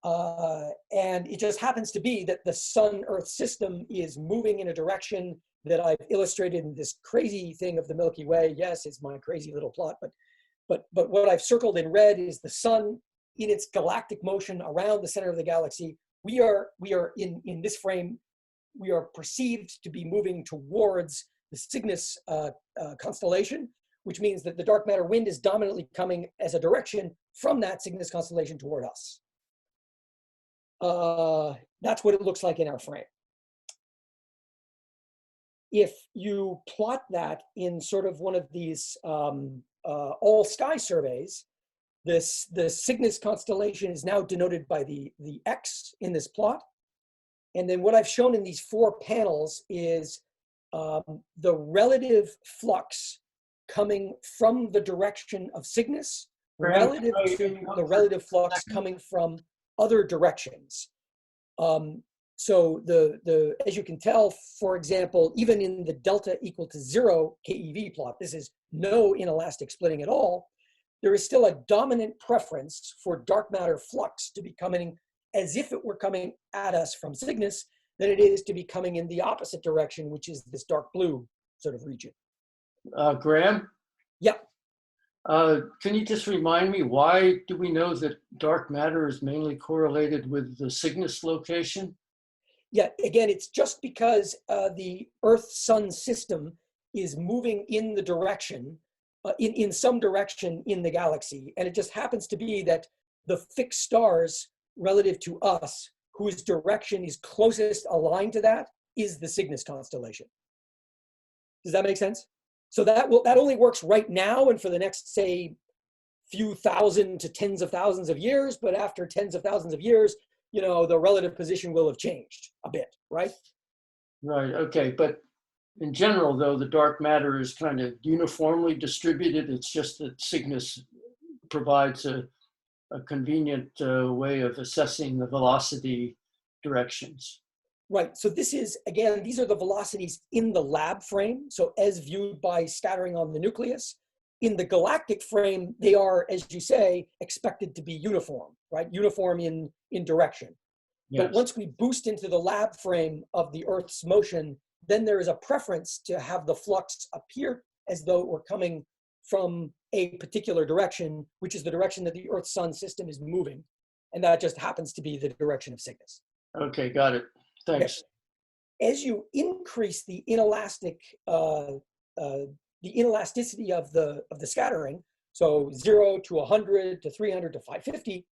it just happens to be that the Sun-Earth system is moving in a direction that I've illustrated in this crazy thing of the Milky Way. Yes, it's my crazy little plot, but what I've circled in red is the sun in its galactic motion around the center of the galaxy. We are in this frame, we are perceived to be moving towards the Cygnus constellation, which means that the dark matter wind is dominantly coming as a direction from that Cygnus constellation toward us. That's what it looks like in our frame. If you plot that in sort of one of these all sky surveys, the Cygnus constellation is now denoted by the X in this plot. And then what I've shown in these 4 panels is the relative flux coming from the direction of Cygnus relative to the relative flux coming from other directions. So as you can tell, for example, even in the delta equal to 0 keV plot, this is no inelastic splitting at all, there is still a dominant preference for dark matter flux to be coming as if it were coming at us from Cygnus than it is to be coming in the opposite direction, which is this dark blue sort of region. Graham? Yeah. Can you just remind me, why do we know that dark matter is mainly correlated with the Cygnus location? Yeah, again, it's just because the Earth-Sun system is moving in the direction, in some direction in the galaxy. And it just happens to be that the fixed stars relative to us, whose direction is closest aligned to that, is the Cygnus constellation. Does that make sense? So that only works right now and for the next, say, few thousand to tens of thousands of years. But after tens of thousands of years, the relative position will have changed a bit, right? Right, okay. But in general, though, the dark matter is kind of uniformly distributed. It's just that Cygnus provides a convenient way of assessing the velocity directions. Right, so this is, again, these are the velocities in the lab frame. So as viewed by scattering on the nucleus. In the galactic frame, they are, as you say, expected to be uniform, right? Uniform in direction. Yes. But once we boost into the lab frame of the Earth's motion, then there is a preference to have the flux appear as though it were coming from a particular direction, which is the direction that the Earth-Sun system is moving. And that just happens to be the direction of Cygnus. Okay, got it. Thanks. Okay. As you increase the inelastic, the inelasticity of the scattering, so 0 to 100 to 300 to 550,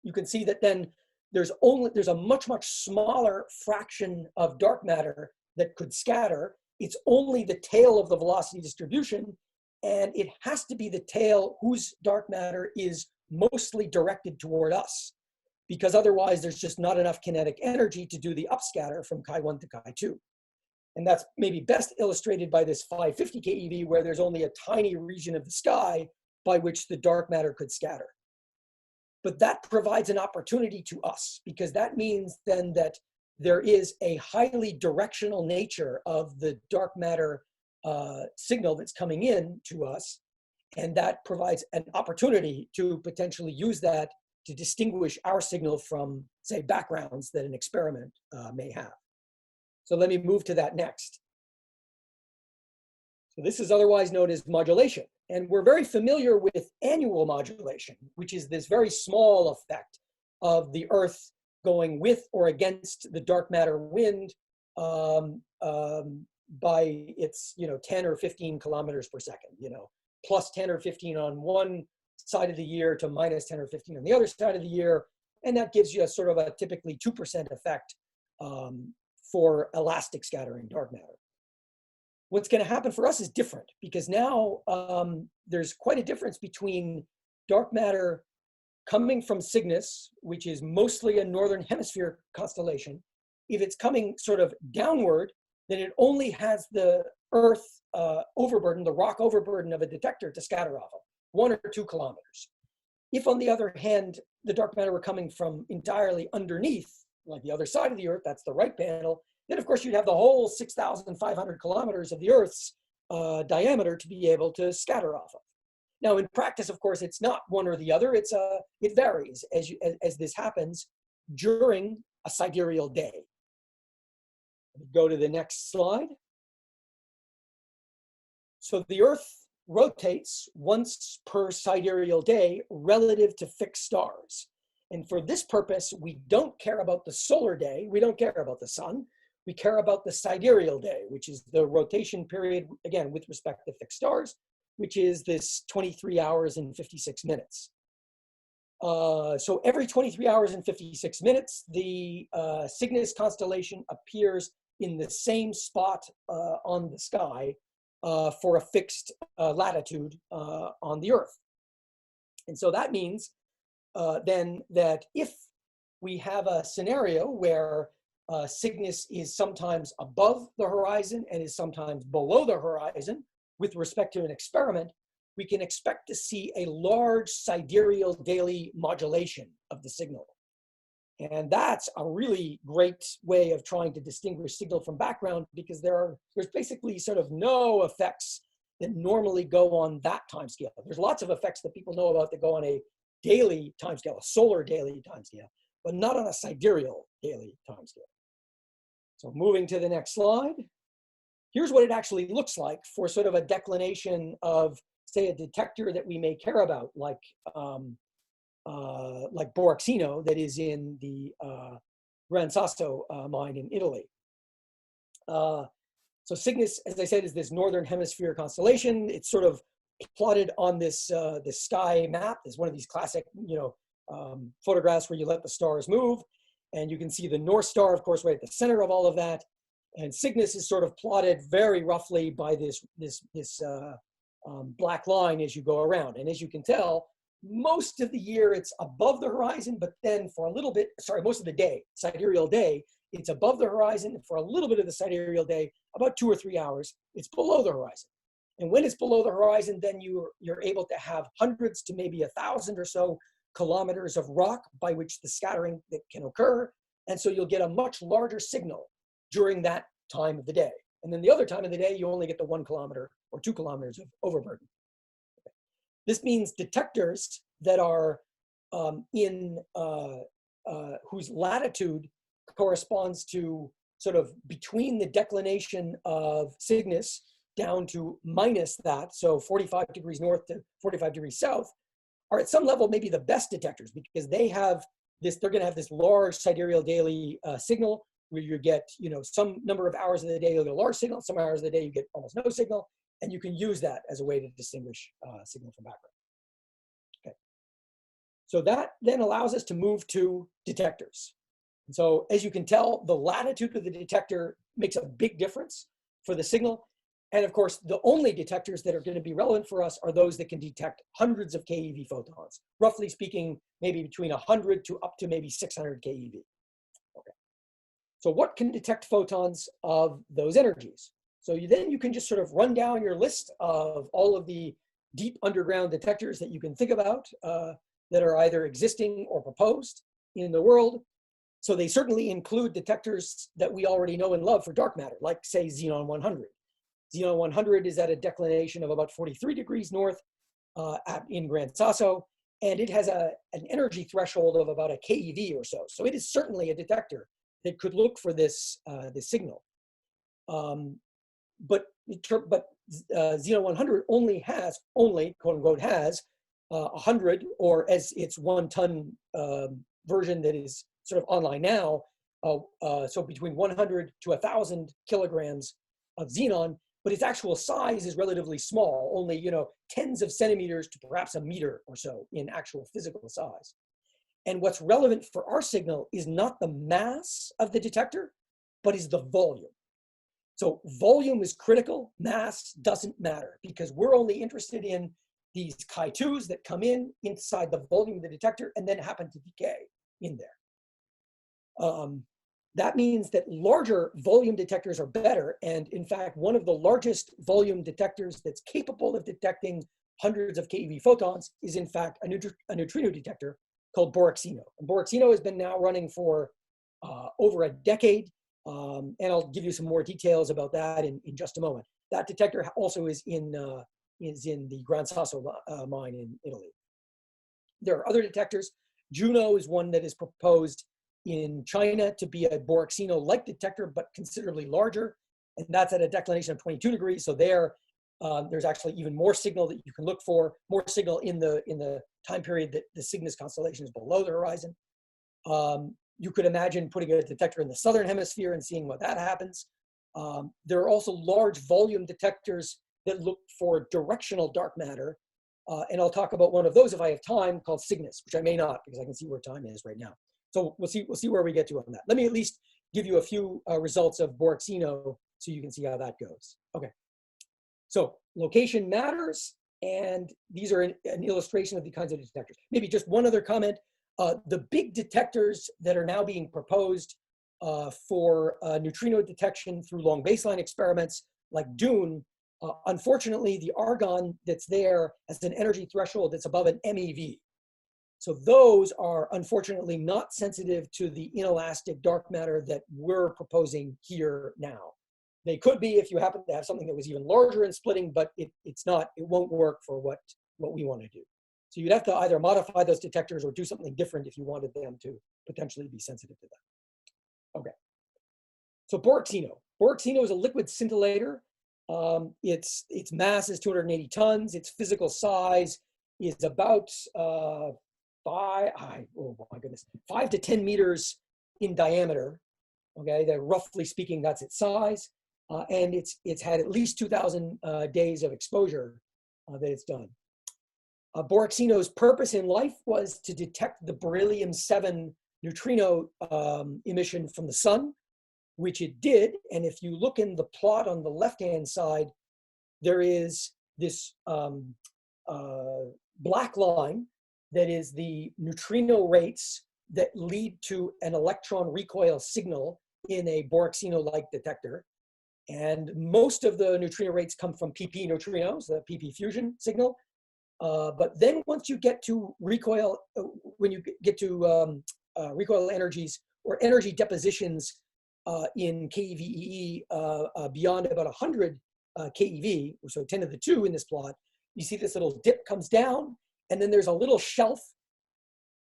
you can see that then there's a much smaller fraction of dark matter that could scatter. It's only the tail of the velocity distribution, and it has to be the tail whose dark matter is mostly directed toward us, because otherwise there's just not enough kinetic energy to do the upscatter from Chi1 to Chi2. And that's maybe best illustrated by this 550 keV, where there's only a tiny region of the sky by which the dark matter could scatter. But that provides an opportunity to us, because that means then that there is a highly directional nature of the dark matter signal that's coming in to us. And that provides an opportunity to potentially use that to distinguish our signal from, say, backgrounds that an experiment may have. So let me move to that next. So this is otherwise known as modulation. And we're very familiar with annual modulation, which is this very small effect of the Earth going with or against the dark matter wind by its 10 or 15 kilometers per second, plus 10 or 15 on one side of the year to minus 10 or 15 on the other side of the year. And that gives you a sort of a typically 2% effect for elastic scattering dark matter. What's going to happen for us is different, because now there's quite a difference between dark matter coming from Cygnus, which is mostly a northern hemisphere constellation. If it's coming sort of downward, then it only has the Earth overburden, the rock overburden of a detector to scatter off of, 1 or 2 kilometers. If, on the other hand, the dark matter were coming from entirely underneath, like the other side of the Earth, that's the right panel, then of course you'd have the whole 6,500 kilometers of the Earth's diameter to be able to scatter off of. Now, in practice, of course, it's not one or the other. It varies as this happens during a sidereal day. Go to the next slide. So the Earth rotates once per sidereal day relative to fixed stars. And for this purpose, we don't care about the solar day. We don't care about the sun. We care about the sidereal day, which is the rotation period, again, with respect to fixed stars, which is this 23 hours and 56 minutes. So every 23 hours and 56 minutes, the Cygnus constellation appears in the same spot on the sky for a fixed latitude on the Earth. And so that means then that if we have a scenario where Cygnus is sometimes above the horizon and is sometimes below the horizon with respect to an experiment, we can expect to see a large sidereal daily modulation of the signal. And that's a really great way of trying to distinguish signal from background, because there's basically sort of no effects that normally go on that time scale. There's lots of effects that people know about that go on a daily time scale, a solar daily time scale, but not on a sidereal daily time scale. So moving to the next slide, here's what it actually looks like for sort of a declination of, say, a detector that we may care about, like BOREXINO, that is in the Gran Sasso mine in Italy. So Cygnus, as I said, is this northern hemisphere constellation. It's sort of plotted on this this sky map. It's one of these classic, photographs where you let the stars move, and you can see the North Star, of course, right at the center of all of that. And Cygnus is sort of plotted very roughly by this black line as you go around. And as you can tell, most of the year it's above the horizon, but then for a little bit, most of the day, sidereal day, it's above the horizon. For a little bit of the sidereal day, about 2 or 3 hours, it's below the horizon. And when it's below the horizon, then you're able to have hundreds to maybe 1,000 or so kilometers of rock by which the scattering that can occur. And so you'll get a much larger signal during that time of the day. And then the other time of the day, you only get the 1 kilometer or 2 kilometers of overburden. This means detectors that are whose latitude corresponds to sort of between the declination of Cygnus down to minus that, so 45 degrees north to 45 degrees south, are at some level maybe the best detectors, because they have this, they're going to have this large sidereal daily signal where you get, some number of hours of the day you'll get a large signal, some hours of the day you get almost no signal, and you can use that as a way to distinguish signal from background. Okay. So that then allows us to move to detectors. And so as you can tell, the latitude of the detector makes a big difference for the signal. And of course, the only detectors that are going to be relevant for us are those that can detect hundreds of keV photons. Roughly speaking, maybe between 100 to up to maybe 600 keV. Okay. So what can detect photons of those energies? So then you can just sort of run down your list of all of the deep underground detectors that you can think about that are either existing or proposed in the world. So they certainly include detectors that we already know and love for dark matter, like say Xenon 100. Xenon 100 is at a declination of about 43 degrees north in Gran Sasso, and it has an energy threshold of about a keV or so. So it is certainly a detector that could look for this, this signal. But Xenon 100 only has, quote unquote, has 100, or as its 1 ton version that is sort of online now, so between 100 to 1,000 kilograms of xenon, but its actual size is relatively small, only, you know, tens of centimeters to perhaps a meter or so in actual physical size. And what's relevant for our signal is not the mass of the detector, but is the volume. So volume is critical, mass doesn't matter, because we're only interested in these Chi2s that come in inside the volume of the detector and then happen to decay in there. That means that larger volume detectors are better. And in fact, one of the largest volume detectors that's capable of detecting hundreds of keV photons is in fact a neutrino detector called BOREXINO. And BOREXINO has been now running for over a decade. And I'll give you some more details about that in just a moment. That detector also is in the Gran Sasso mine in Italy. There are other detectors. Juno is one that is proposed in China to be a BOREXINO-like detector, but considerably larger. And that's at a declination of 22 degrees. So there's actually even more signal that you can look for, more signal in the time period that the Cygnus constellation is below the horizon. You could imagine putting a detector in the southern hemisphere and seeing what that happens. There are also large volume detectors that look for directional dark matter. And I'll talk about one of those if I have time, called CYGNUS, which I may not, because I can see where time is right now. So we'll see where we get to on that. Let me at least give you a few results of BOREXINO so you can see how that goes. Okay. So location matters, and these are an illustration of the kinds of detectors. Maybe just one other comment. The big detectors that are now being proposed for neutrino detection through long baseline experiments like DUNE, unfortunately, the argon that's there has an energy threshold that's above an MeV. So those are unfortunately not sensitive to the inelastic dark matter that we're proposing here now. They could be if you happen to have something that was even larger in splitting, but it's not, it won't work for what we want to do. So you'd have to either modify those detectors or do something different if you wanted them to potentially be sensitive to that. Okay. So BOREXINO. BOREXINO is a liquid scintillator. Its mass is 280 tons. Its physical size is about 5 to 10 meters in diameter. Okay, that roughly speaking, that's its size, and it's had at least 2,000 days of exposure that it's done. BOREXINO's purpose in life was to detect the beryllium-7 neutrino emission from the sun, which it did. And if you look in the plot on the left-hand side, there is this black line that is the neutrino rates that lead to an electron recoil signal in a BOREXINO-like detector. And most of the neutrino rates come from PP neutrinos, the PP fusion signal. But then once you get to recoil, when you get to recoil energies or energy depositions in keVEE beyond about 100 keV, so 10 to the 2 in this plot, you see this little dip comes down, and then there's a little shelf,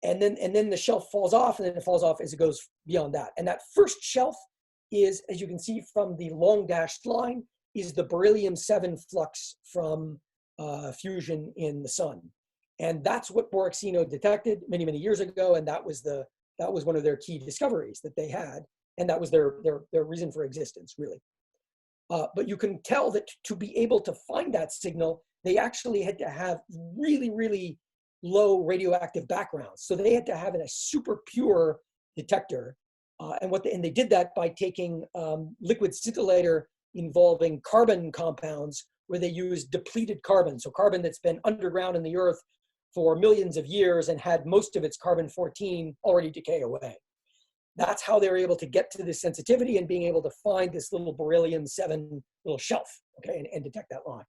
and then the shelf falls off, and then it falls off as it goes beyond that. And that first shelf is, as you can see from the long dashed line, is the beryllium-7 flux from fusion in the sun. And that's what BOREXINO detected many, many years ago, and that was one of their key discoveries that they had, and that was their reason for existence, really. But you can tell that to be able to find that signal, they actually had to have really, really low radioactive backgrounds. So they had to have a super pure detector. And they did that by taking liquid scintillator involving carbon compounds where they used depleted carbon. So carbon that's been underground in the earth for millions of years and had most of its carbon-14 already decay away. That's how they were able to get to this sensitivity and being able to find this little beryllium-7 little shelf, okay, and detect that line.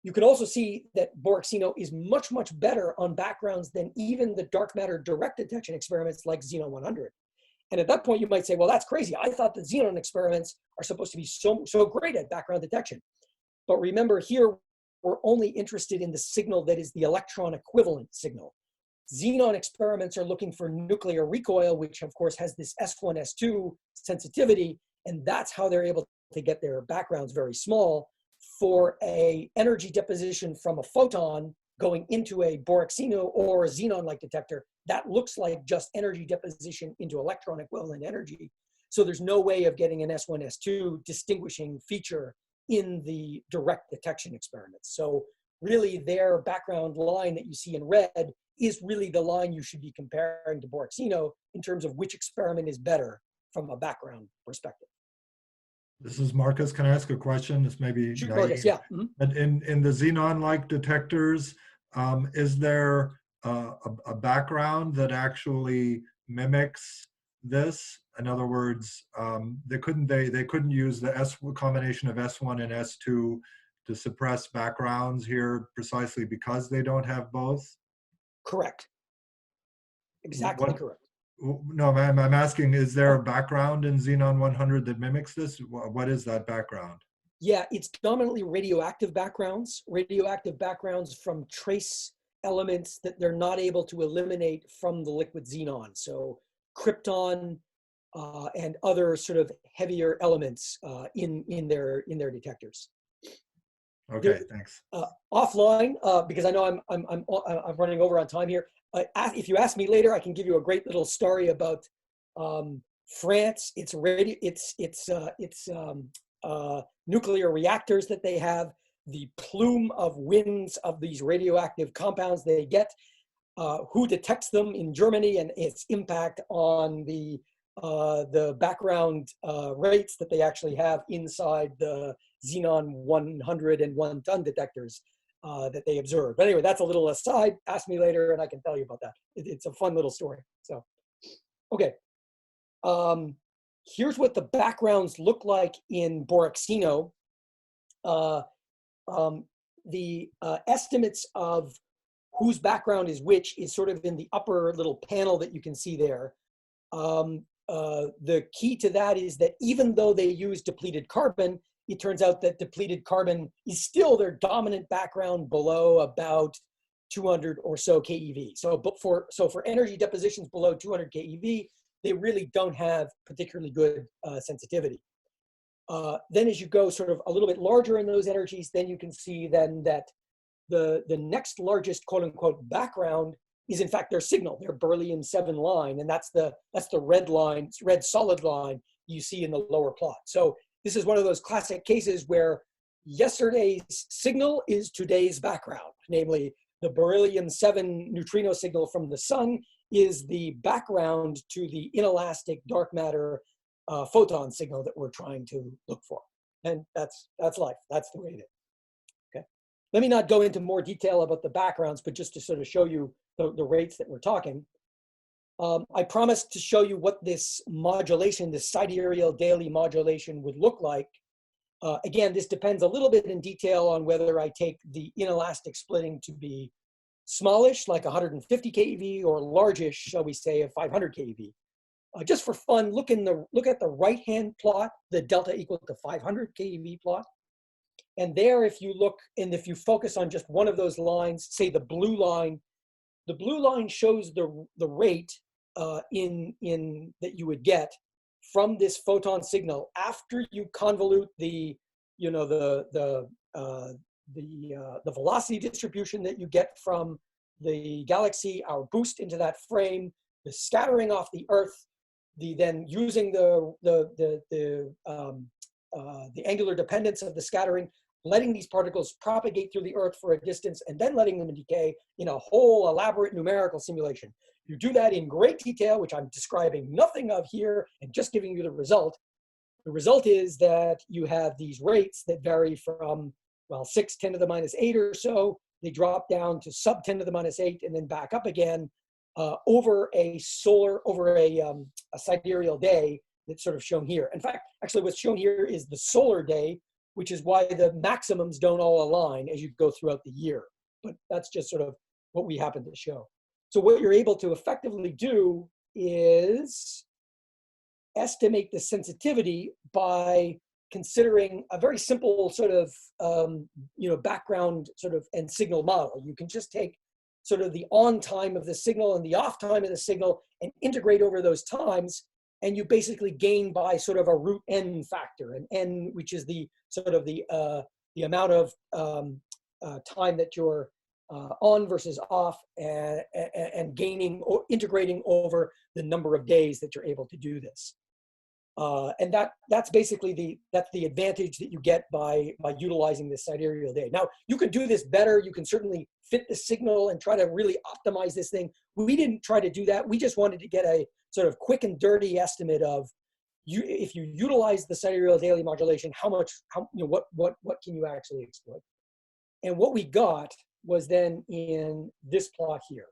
You can also see that BOREXINO is much, much better on backgrounds than even the dark matter direct detection experiments like Xenon 100. And at that point, you might say, well, that's crazy. I thought the Xenon experiments are supposed to be so great at background detection. But remember, here, we're only interested in the signal that is the electron equivalent signal. Xenon experiments are looking for nuclear recoil, which of course has this S1, S2 sensitivity, and that's how they're able to get their backgrounds very small. For a energy deposition from a photon going into a BOREXINO or a Xenon-like detector, that looks like just energy deposition into electron equivalent energy. So there's no way of getting an S1, S2 distinguishing feature in the direct detection experiments. So really their background line that you see in red is really the line you should be comparing to BOREXINO in terms of which experiment is better from a background perspective. This is Marcus. Can I ask a question? This may be Shoot, naive. Marcus, yeah. Mm-hmm. But in the Xenon-like detectors, is there a background that actually mimics this? In other words, they couldn't use the combination of S1 and S2 to suppress backgrounds here precisely because they don't have both? Correct. Exactly correct. No, I'm asking, is there a background in Xenon 100 that mimics this? What is that background? Yeah, it's dominantly radioactive backgrounds from trace elements that they're not able to eliminate from the liquid xenon. So krypton and other sort of heavier elements in their detectors. Okay, thanks. Offline, because I know I'm running over on time here. If you ask me later, I can give you a great little story about France. It's nuclear reactors that they have, the plume of winds of these radioactive compounds they get, who detects them in Germany, and its impact on the background rates that they actually have inside the Xenon 100 and 1 ton detectors that they observe. But anyway, that's a little aside. Ask me later and I can tell you about that. It's a fun little story. So, okay. Here's what the backgrounds look like in BOREXINO. The estimates of whose background is which is sort of in the upper little panel that you can see there. The key to that is that even though they use depleted carbon, it turns out that depleted carbon is still their dominant background below about 200 or so keV. So for energy depositions below 200 keV, they really don't have particularly good sensitivity. Then as you go sort of a little bit larger in those energies, then you can see then that the next largest quote unquote background is in fact their signal, their beryllium 7 line. And that's the red line, red solid line you see in the lower plot. So this is one of those classic cases where yesterday's signal is today's background, namely the beryllium 7 neutrino signal from the sun is the background to the inelastic dark matter photon signal that we're trying to look for. And that's life, that's the way it is. Okay. Let me not go into more detail about the backgrounds, but just to sort of show you the rates that we're talking. I promised to show you what this modulation, this sidereal-daily modulation would look like. Again, this depends a little bit in detail on whether I take the inelastic splitting to be smallish, like 150 keV, or largish, shall we say, of 500 keV. Just for fun, look at the right-hand plot, the delta equal to 500 keV plot. And there, if you look, and if you focus on just one of those lines, say the blue line shows the rate that you would get from this photon signal after you convolute the velocity distribution that you get from the galaxy, our boost into that frame, the scattering off the Earth, then using the angular dependence of the scattering, letting these particles propagate through the Earth for a distance, and then letting them decay in a whole elaborate numerical simulation. You do that in great detail, which I'm describing nothing of here, and just giving you the result. The result is that you have these rates that vary from, well, 6, 10 to the minus 8 or so. They drop down to sub 10 to the minus 8 and then back up again over a sidereal day that's sort of shown here. In fact, actually what's shown here is the solar day, which is why the maximums don't all align as you go throughout the year. But that's just sort of what we happen to show. So what you're able to effectively do is estimate the sensitivity by considering a very simple sort of background sort of and signal model. You can just take sort of the on time of the signal and the off time of the signal and integrate over those times, and you basically gain by sort of a root n factor, and n, which is the sort of the amount of time that you're on versus off, and gaining or integrating over the number of days that you're able to do this. And that's basically the advantage that you get by utilizing this sidereal day. Now, you can do this better. You can certainly fit the signal and try to really optimize this thing. We didn't try to do that. We just wanted to get a sort of quick and dirty estimate of if you utilize the sidereal daily modulation, what can you actually exploit? And what we got was then in this plot here.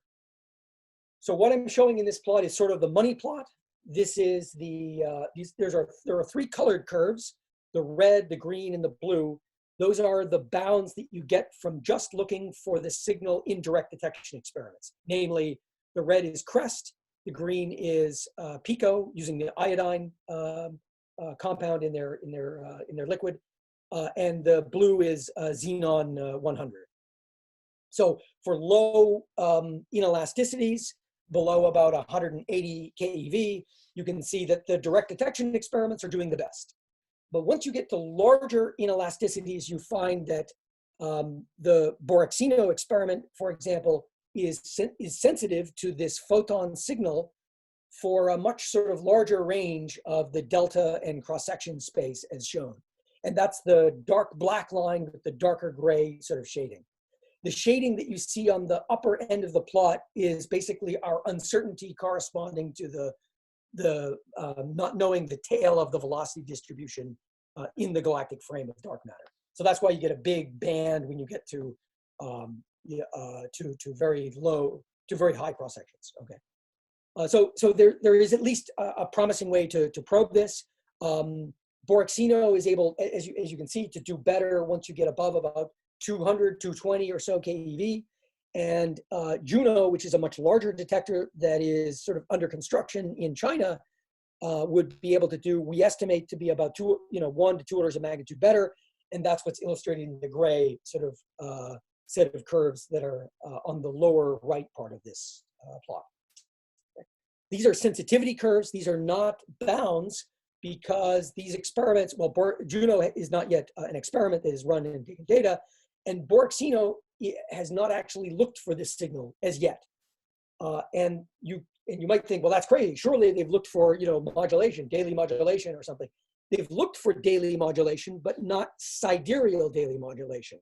So what I'm showing in this plot is sort of the money plot. This is there are three colored curves: the red, the green, and the blue. Those are the bounds that you get from just looking for the signal in direct detection experiments. Namely, the red is CREST, the green is PICO, using the iodine compound in their liquid, and the blue is xenon 100. So for low inelasticities, below about 180 keV, you can see that the direct detection experiments are doing the best. But once you get to larger inelasticities, you find that the BOREXINO experiment, for example, is sensitive to this photon signal for a much sort of larger range of the delta and cross-section space as shown. And that's the dark black line with the darker gray sort of shading. The shading that you see on the upper end of the plot is basically our uncertainty corresponding to the not knowing the tail of the velocity distribution in the galactic frame of dark matter. So that's why you get a big band when you get to very low to very high cross sections. Okay, so there is at least a promising way to probe this. BOREXINO is able, as you can see, to do better once you get above about 200, 220 or so keV. And Juno, which is a much larger detector that is sort of under construction in China, would be able to do, we estimate to be about 1 to 2 orders of magnitude better. And that's what's illustrated in the gray sort of set of curves that are on the lower right part of this plot. These are sensitivity curves. These are not bounds, because these experiments, well, Juno is not yet an experiment that is run and taken data, and BOREXINO has not actually looked for this signal as yet. And you might think, well, that's crazy. Surely they've looked for modulation, daily modulation or something. They've looked for daily modulation, but not sidereal daily modulation.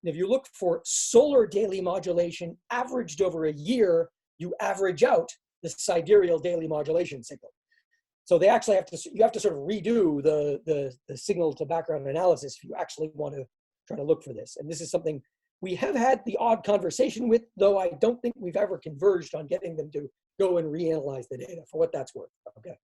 And if you look for solar daily modulation averaged over a year, you average out the sidereal daily modulation signal. So they actually you have to sort of redo the signal to background analysis if you actually want to try to look for this. And this is something we have had the odd conversation with, though I don't think we've ever converged on getting them to go and reanalyze the data, for what that's worth. Okay,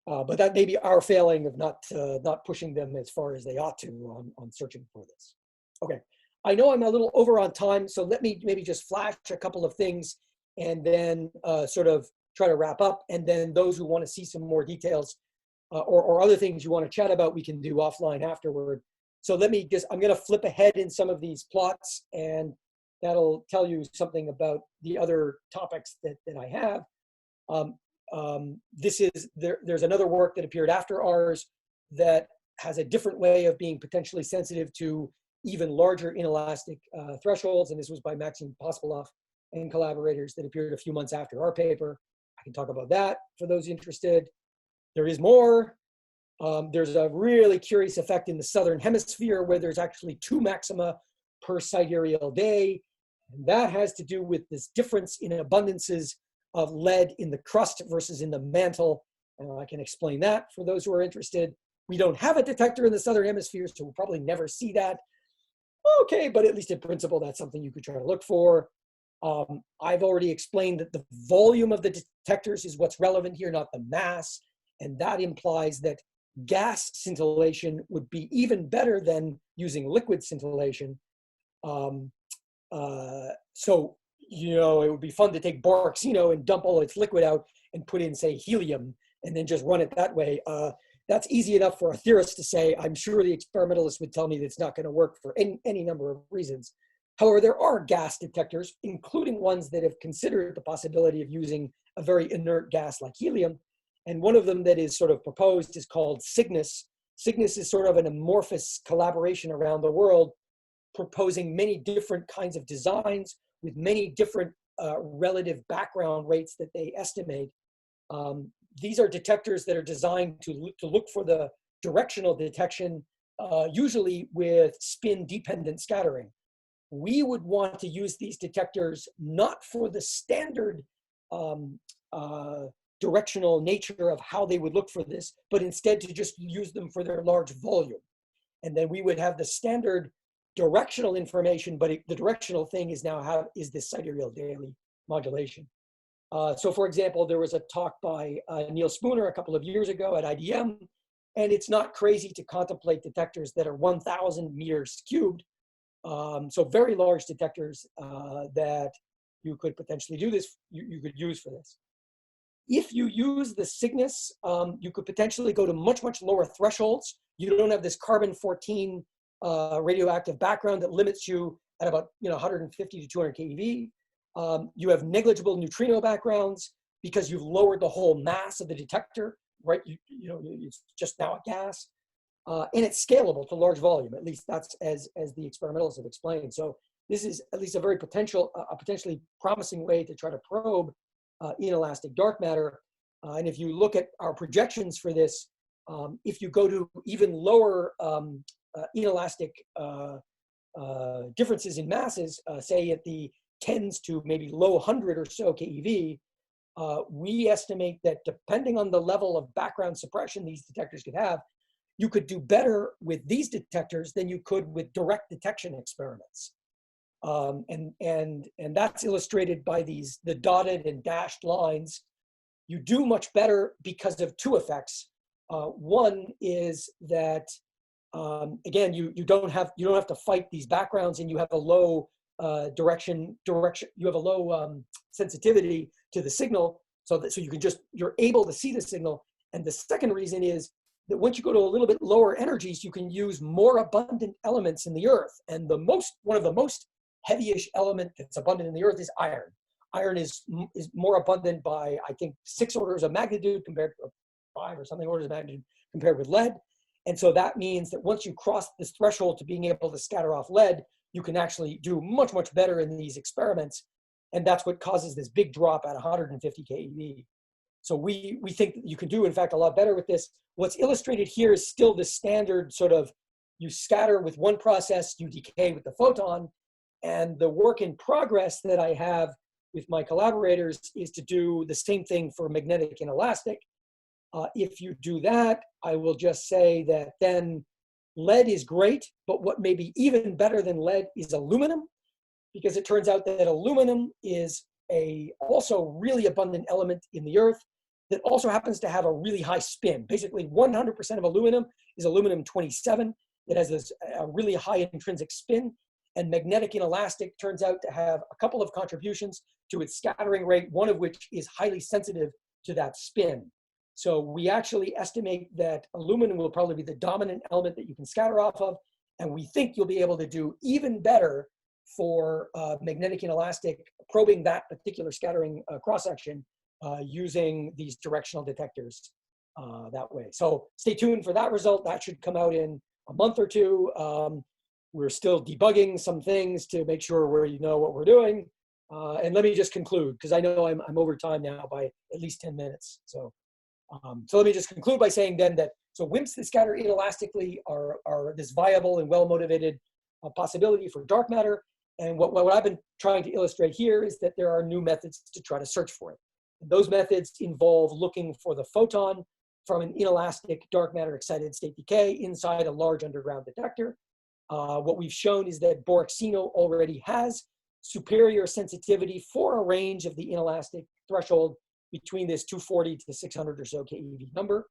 but that may be our failing of not pushing them as far as they ought to on searching for this. Okay, I know I'm a little over on time, so let me maybe just flash a couple of things and then sort of try to wrap up. And then those who want to see some more details or other things you want to chat about, we can do offline afterward. So I'm going to flip ahead in some of these plots, and that'll tell you something about the other topics that I have. There's another work that appeared after ours that has a different way of being potentially sensitive to even larger inelastic thresholds. And this was by Maxim Pospelov and collaborators that appeared a few months after our paper. I can talk about that for those interested. There is more. There's a really curious effect in the southern hemisphere where there's actually 2 maxima per sidereal day. And that has to do with this difference in abundances of lead in the crust versus in the mantle. And I can explain that for those who are interested. We don't have a detector in the southern hemisphere, so we'll probably never see that. Okay, but at least in principle, that's something you could try to look for. I've already explained that the volume of the detectors is what's relevant here, not the mass. And that implies that gas scintillation would be even better than using liquid scintillation. So, you know, it would be fun to take BOREXINO and dump all its liquid out and put in, say, helium, and then just run it that way. That's easy enough for a theorist to say. I'm sure the experimentalist would tell me that it's not going to work for any number of reasons. However, there are gas detectors, including ones that have considered the possibility of using a very inert gas like helium. And one of them that is sort of proposed is called CYGNUS. CYGNUS is sort of an amorphous collaboration around the world, proposing many different kinds of designs with many different relative background rates that they estimate. These are detectors that are designed to look for the directional detection, usually with spin-dependent scattering. We would want to use these detectors not for the standard directional nature of how they would look for this, but instead to just use them for their large volume. And then we would have the standard directional information, but the directional thing is now is this sidereal-daily modulation. So for example, there was a talk by Neil Spooner a couple of years ago at IDM, and it's not crazy to contemplate detectors that are 1,000 meters cubed. So very large detectors that you could potentially do this, you could use for this. If you use the CYGNUS, you could potentially go to much, much lower thresholds. You don't have this carbon-14 radioactive background that limits you at about 150 to 200 keV. You have negligible neutrino backgrounds because you've lowered the whole mass of the detector, right? It's just now a gas. And it's scalable to large volume, at least that's as the experimentalists have explained. So this is at least a very potentially promising way to try to probe inelastic dark matter. And if you look at our projections for this, if you go to even lower inelastic differences in masses, say at the tens to maybe low 100 or so keV, we estimate that depending on the level of background suppression these detectors could have, you could do better with these detectors than you could with direct detection experiments. And that's illustrated by the dotted and dashed lines. You do much better because of two effects. One is that, again, you don't have to fight these backgrounds, and you have a low you have a low sensitivity to the signal, so you're able to see the signal. And the second reason is that once you go to a little bit lower energies, you can use more abundant elements in the earth. And one of the most heavyish element that's abundant in the earth is iron. Iron is more abundant by, I think, 6 orders of magnitude compared to 5 or something orders of magnitude compared with lead. And so that means that once you cross this threshold to being able to scatter off lead, you can actually do much, much better in these experiments. And that's what causes this big drop at 150 keV. So we think that you can do, in fact, a lot better with this. What's illustrated here is still the standard sort of, you scatter with one process, you decay with the photon. And the work in progress that I have with my collaborators is to do the same thing for magnetic inelastic. If you do that, I will just say that then lead is great, but what may be even better than lead is aluminum, because it turns out that aluminum is also really abundant element in the earth that also happens to have a really high spin. Basically 100% of aluminum is aluminum-27. It has this really high intrinsic spin, and magnetic inelastic turns out to have a couple of contributions to its scattering rate, one of which is highly sensitive to that spin. So we actually estimate that aluminum will probably be the dominant element that you can scatter off of, and we think you'll be able to do even better for magnetic inelastic, probing that particular scattering cross-section using these directional detectors that way. So stay tuned for that result. That should come out in a month or two. We're still debugging some things to make sure we know what we're doing. And let me just conclude, because I know I'm over time now by at least 10 minutes. So let me just conclude by saying then that, so WIMPs that scatter inelastically are this viable and well-motivated possibility for dark matter. And what I've been trying to illustrate here is that there are new methods to try to search for it. And those methods involve looking for the photon from an inelastic dark matter excited state decay inside a large underground detector. What we've shown is that BOREXINO already has superior sensitivity for a range of the inelastic threshold between this 240 to 600 or so keV number.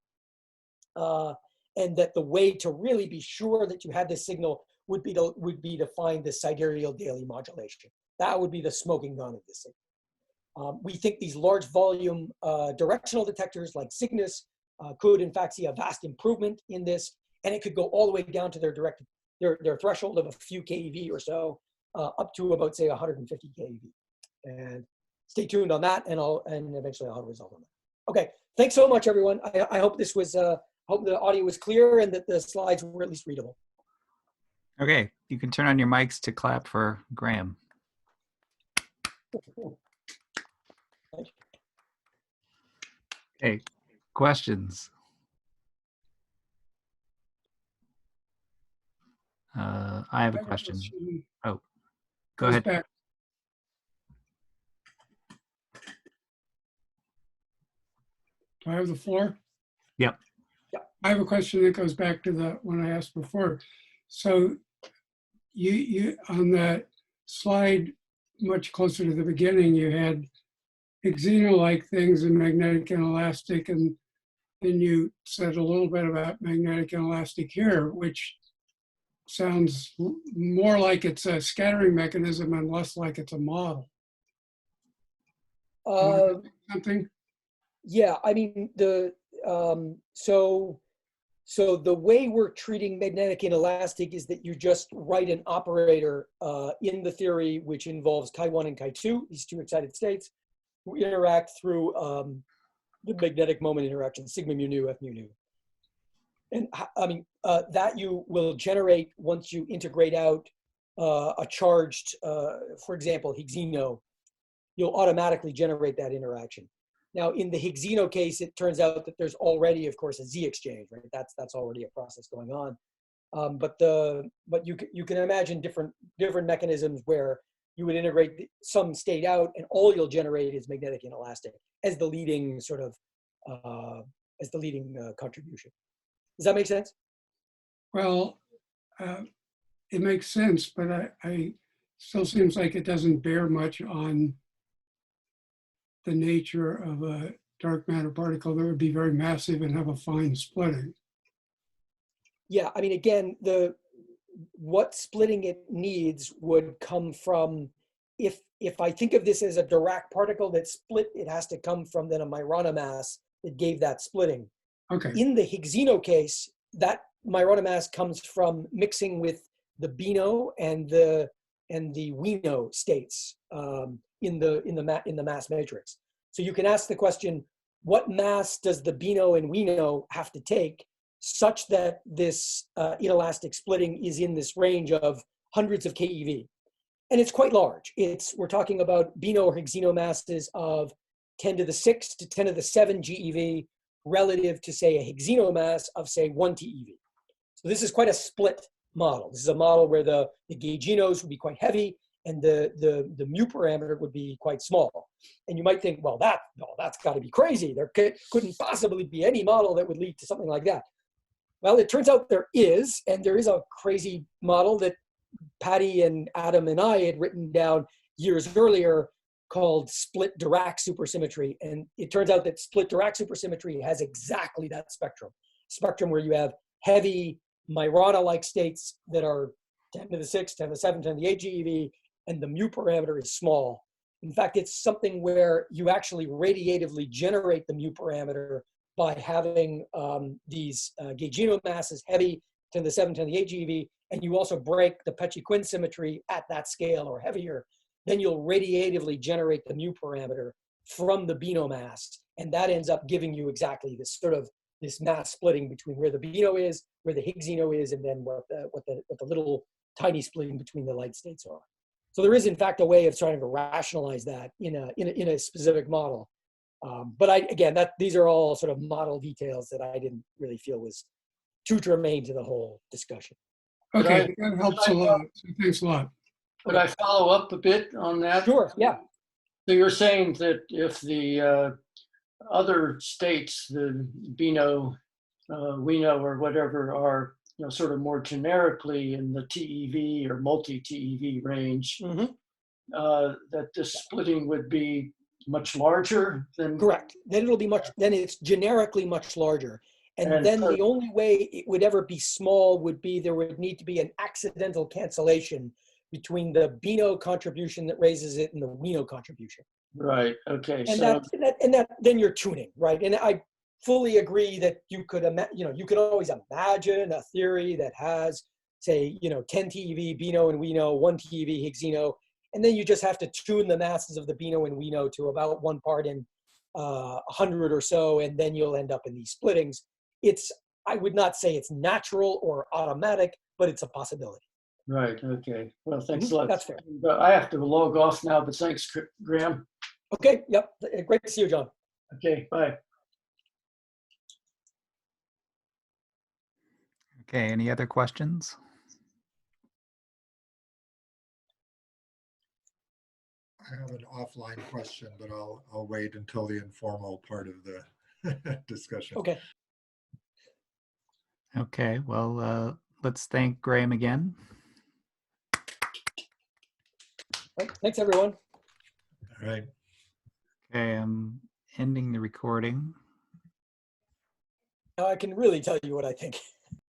and that the way to really be sure that you had this signal would be to find the sidereal-daily modulation. That would be the smoking gun of this signal. We think these large volume directional detectors like CYGNUS could in fact see a vast improvement in this, and it could go all the way down to their threshold of a few keV or so, up to about say 150 keV. And stay tuned on that, and eventually I'll have a result on that. Okay, thanks so much, everyone. I hope this was hope the audio was clear and that the slides were at least readable. Okay, you can turn on your mics to clap for Graham. Okay, questions? I have a question. Oh, go ahead. Back. Do I have the floor? Yep. I have a question that goes back to the one I asked before. So you on that slide much closer to the beginning, you had Xeno-like things and magnetic and elastic, and then you said a little bit about magnetic and elastic here, which sounds more like it's a scattering mechanism and less like it's a model. Something? Yeah, I mean, so the way we're treating magnetic and elastic is that you just write an operator in the theory which involves Chi1 and Chi2, these two excited states, who interact through the magnetic moment interaction, sigma mu nu, f mu nu. And I mean, that you will generate once you integrate out a charged, for example, Higgsino, you'll automatically generate that interaction. Now, in the Higgsino case, it turns out that there's already, of course, a Z exchange, right? That's already a process going on. But you can imagine different mechanisms where you would integrate some state out, and all you'll generate is magnetic and elastic as the leading sort of contribution. Does that make sense? Well, it makes sense, but I still seems like it doesn't bear much on the nature of a dark matter particle that would be very massive and have a fine splitting. Yeah, I mean, again, what splitting it needs would come from, if I think of this as a Dirac particle that split, it has to come from then a Majorana mass that gave that splitting. Okay. In the Higgsino case, that Majorana mass comes from mixing with the Bino and the Wino states in the mass matrix. So you can ask the question, what mass does the Bino and Wino have to take such that this inelastic splitting is in this range of hundreds of keV? And it's quite large. We're talking about Bino or Higgsino masses of 10 to the 6 to 10 to the 7 GeV relative to, say, a Higgsino mass of, say, 1 TeV. So this is quite a split model. This is a model where the gauginos would be quite heavy and the mu parameter would be quite small. And you might think, well, that's got to be crazy. There couldn't possibly be any model that would lead to something like that. Well, it turns out there is, and there is a crazy model that Patty and Adam and I had written down years earlier called split Dirac supersymmetry. And it turns out that split Dirac supersymmetry has exactly that spectrum where you have heavy Majorana-like states that are 10 to the 6, 10 to the 7, 10 to the 8 GeV, and the mu parameter is small. In fact, it's something where you actually radiatively generate the mu parameter by having these gaugino masses heavy, 10 to the 7, 10 to the 8 GeV, and you also break the Peccei-Quinn symmetry at that scale or heavier, then you'll radiatively generate the mu parameter from the Bino mass, and that ends up giving you exactly this sort of this mass splitting between where the Bino is, where the Higgsino is, and then what the little tiny splitting between the light states are. So there is, in fact, a way of trying to rationalize that in a specific model. But these are all sort of model details that I didn't really feel was too germane to the whole discussion. Okay, that helps a lot. So thanks a lot. Could I follow up a bit on that? Sure, yeah. So you're saying that if the other states, the Bino, Wino, or whatever, are sort of more generically in the TeV or multi-TeV range, that this splitting would be much larger than? Correct. Then it'll be then it's generically much larger. And And then so- the only way it would ever be small would be there would need to be an accidental cancellation between the Beano contribution that raises it and the Weno contribution. Right, okay, And so, then you're tuning, right? And I fully agree that you could, you could always imagine a theory that has, say, 10 TeV, Beano and Weno, 1 TeV, Higgs-Zeno, and then you just have to tune the masses of the Beano and Weno to about 1 part in 100 or so, and then you'll end up in these splittings. I would not say it's natural or automatic, but it's a possibility. right, okay. Well, thanks a lot. That's fair. I have to log off now, but thanks, Graham. Okay, yep, great to see you, John. Okay, bye. Okay, any other questions? I have an offline question, but I'll wait until the informal part of the discussion. Okay. Okay, well, let's thank Graham again. Right, thanks, everyone. All right. Okay, I'm ending the recording. Now I can really tell you what I think.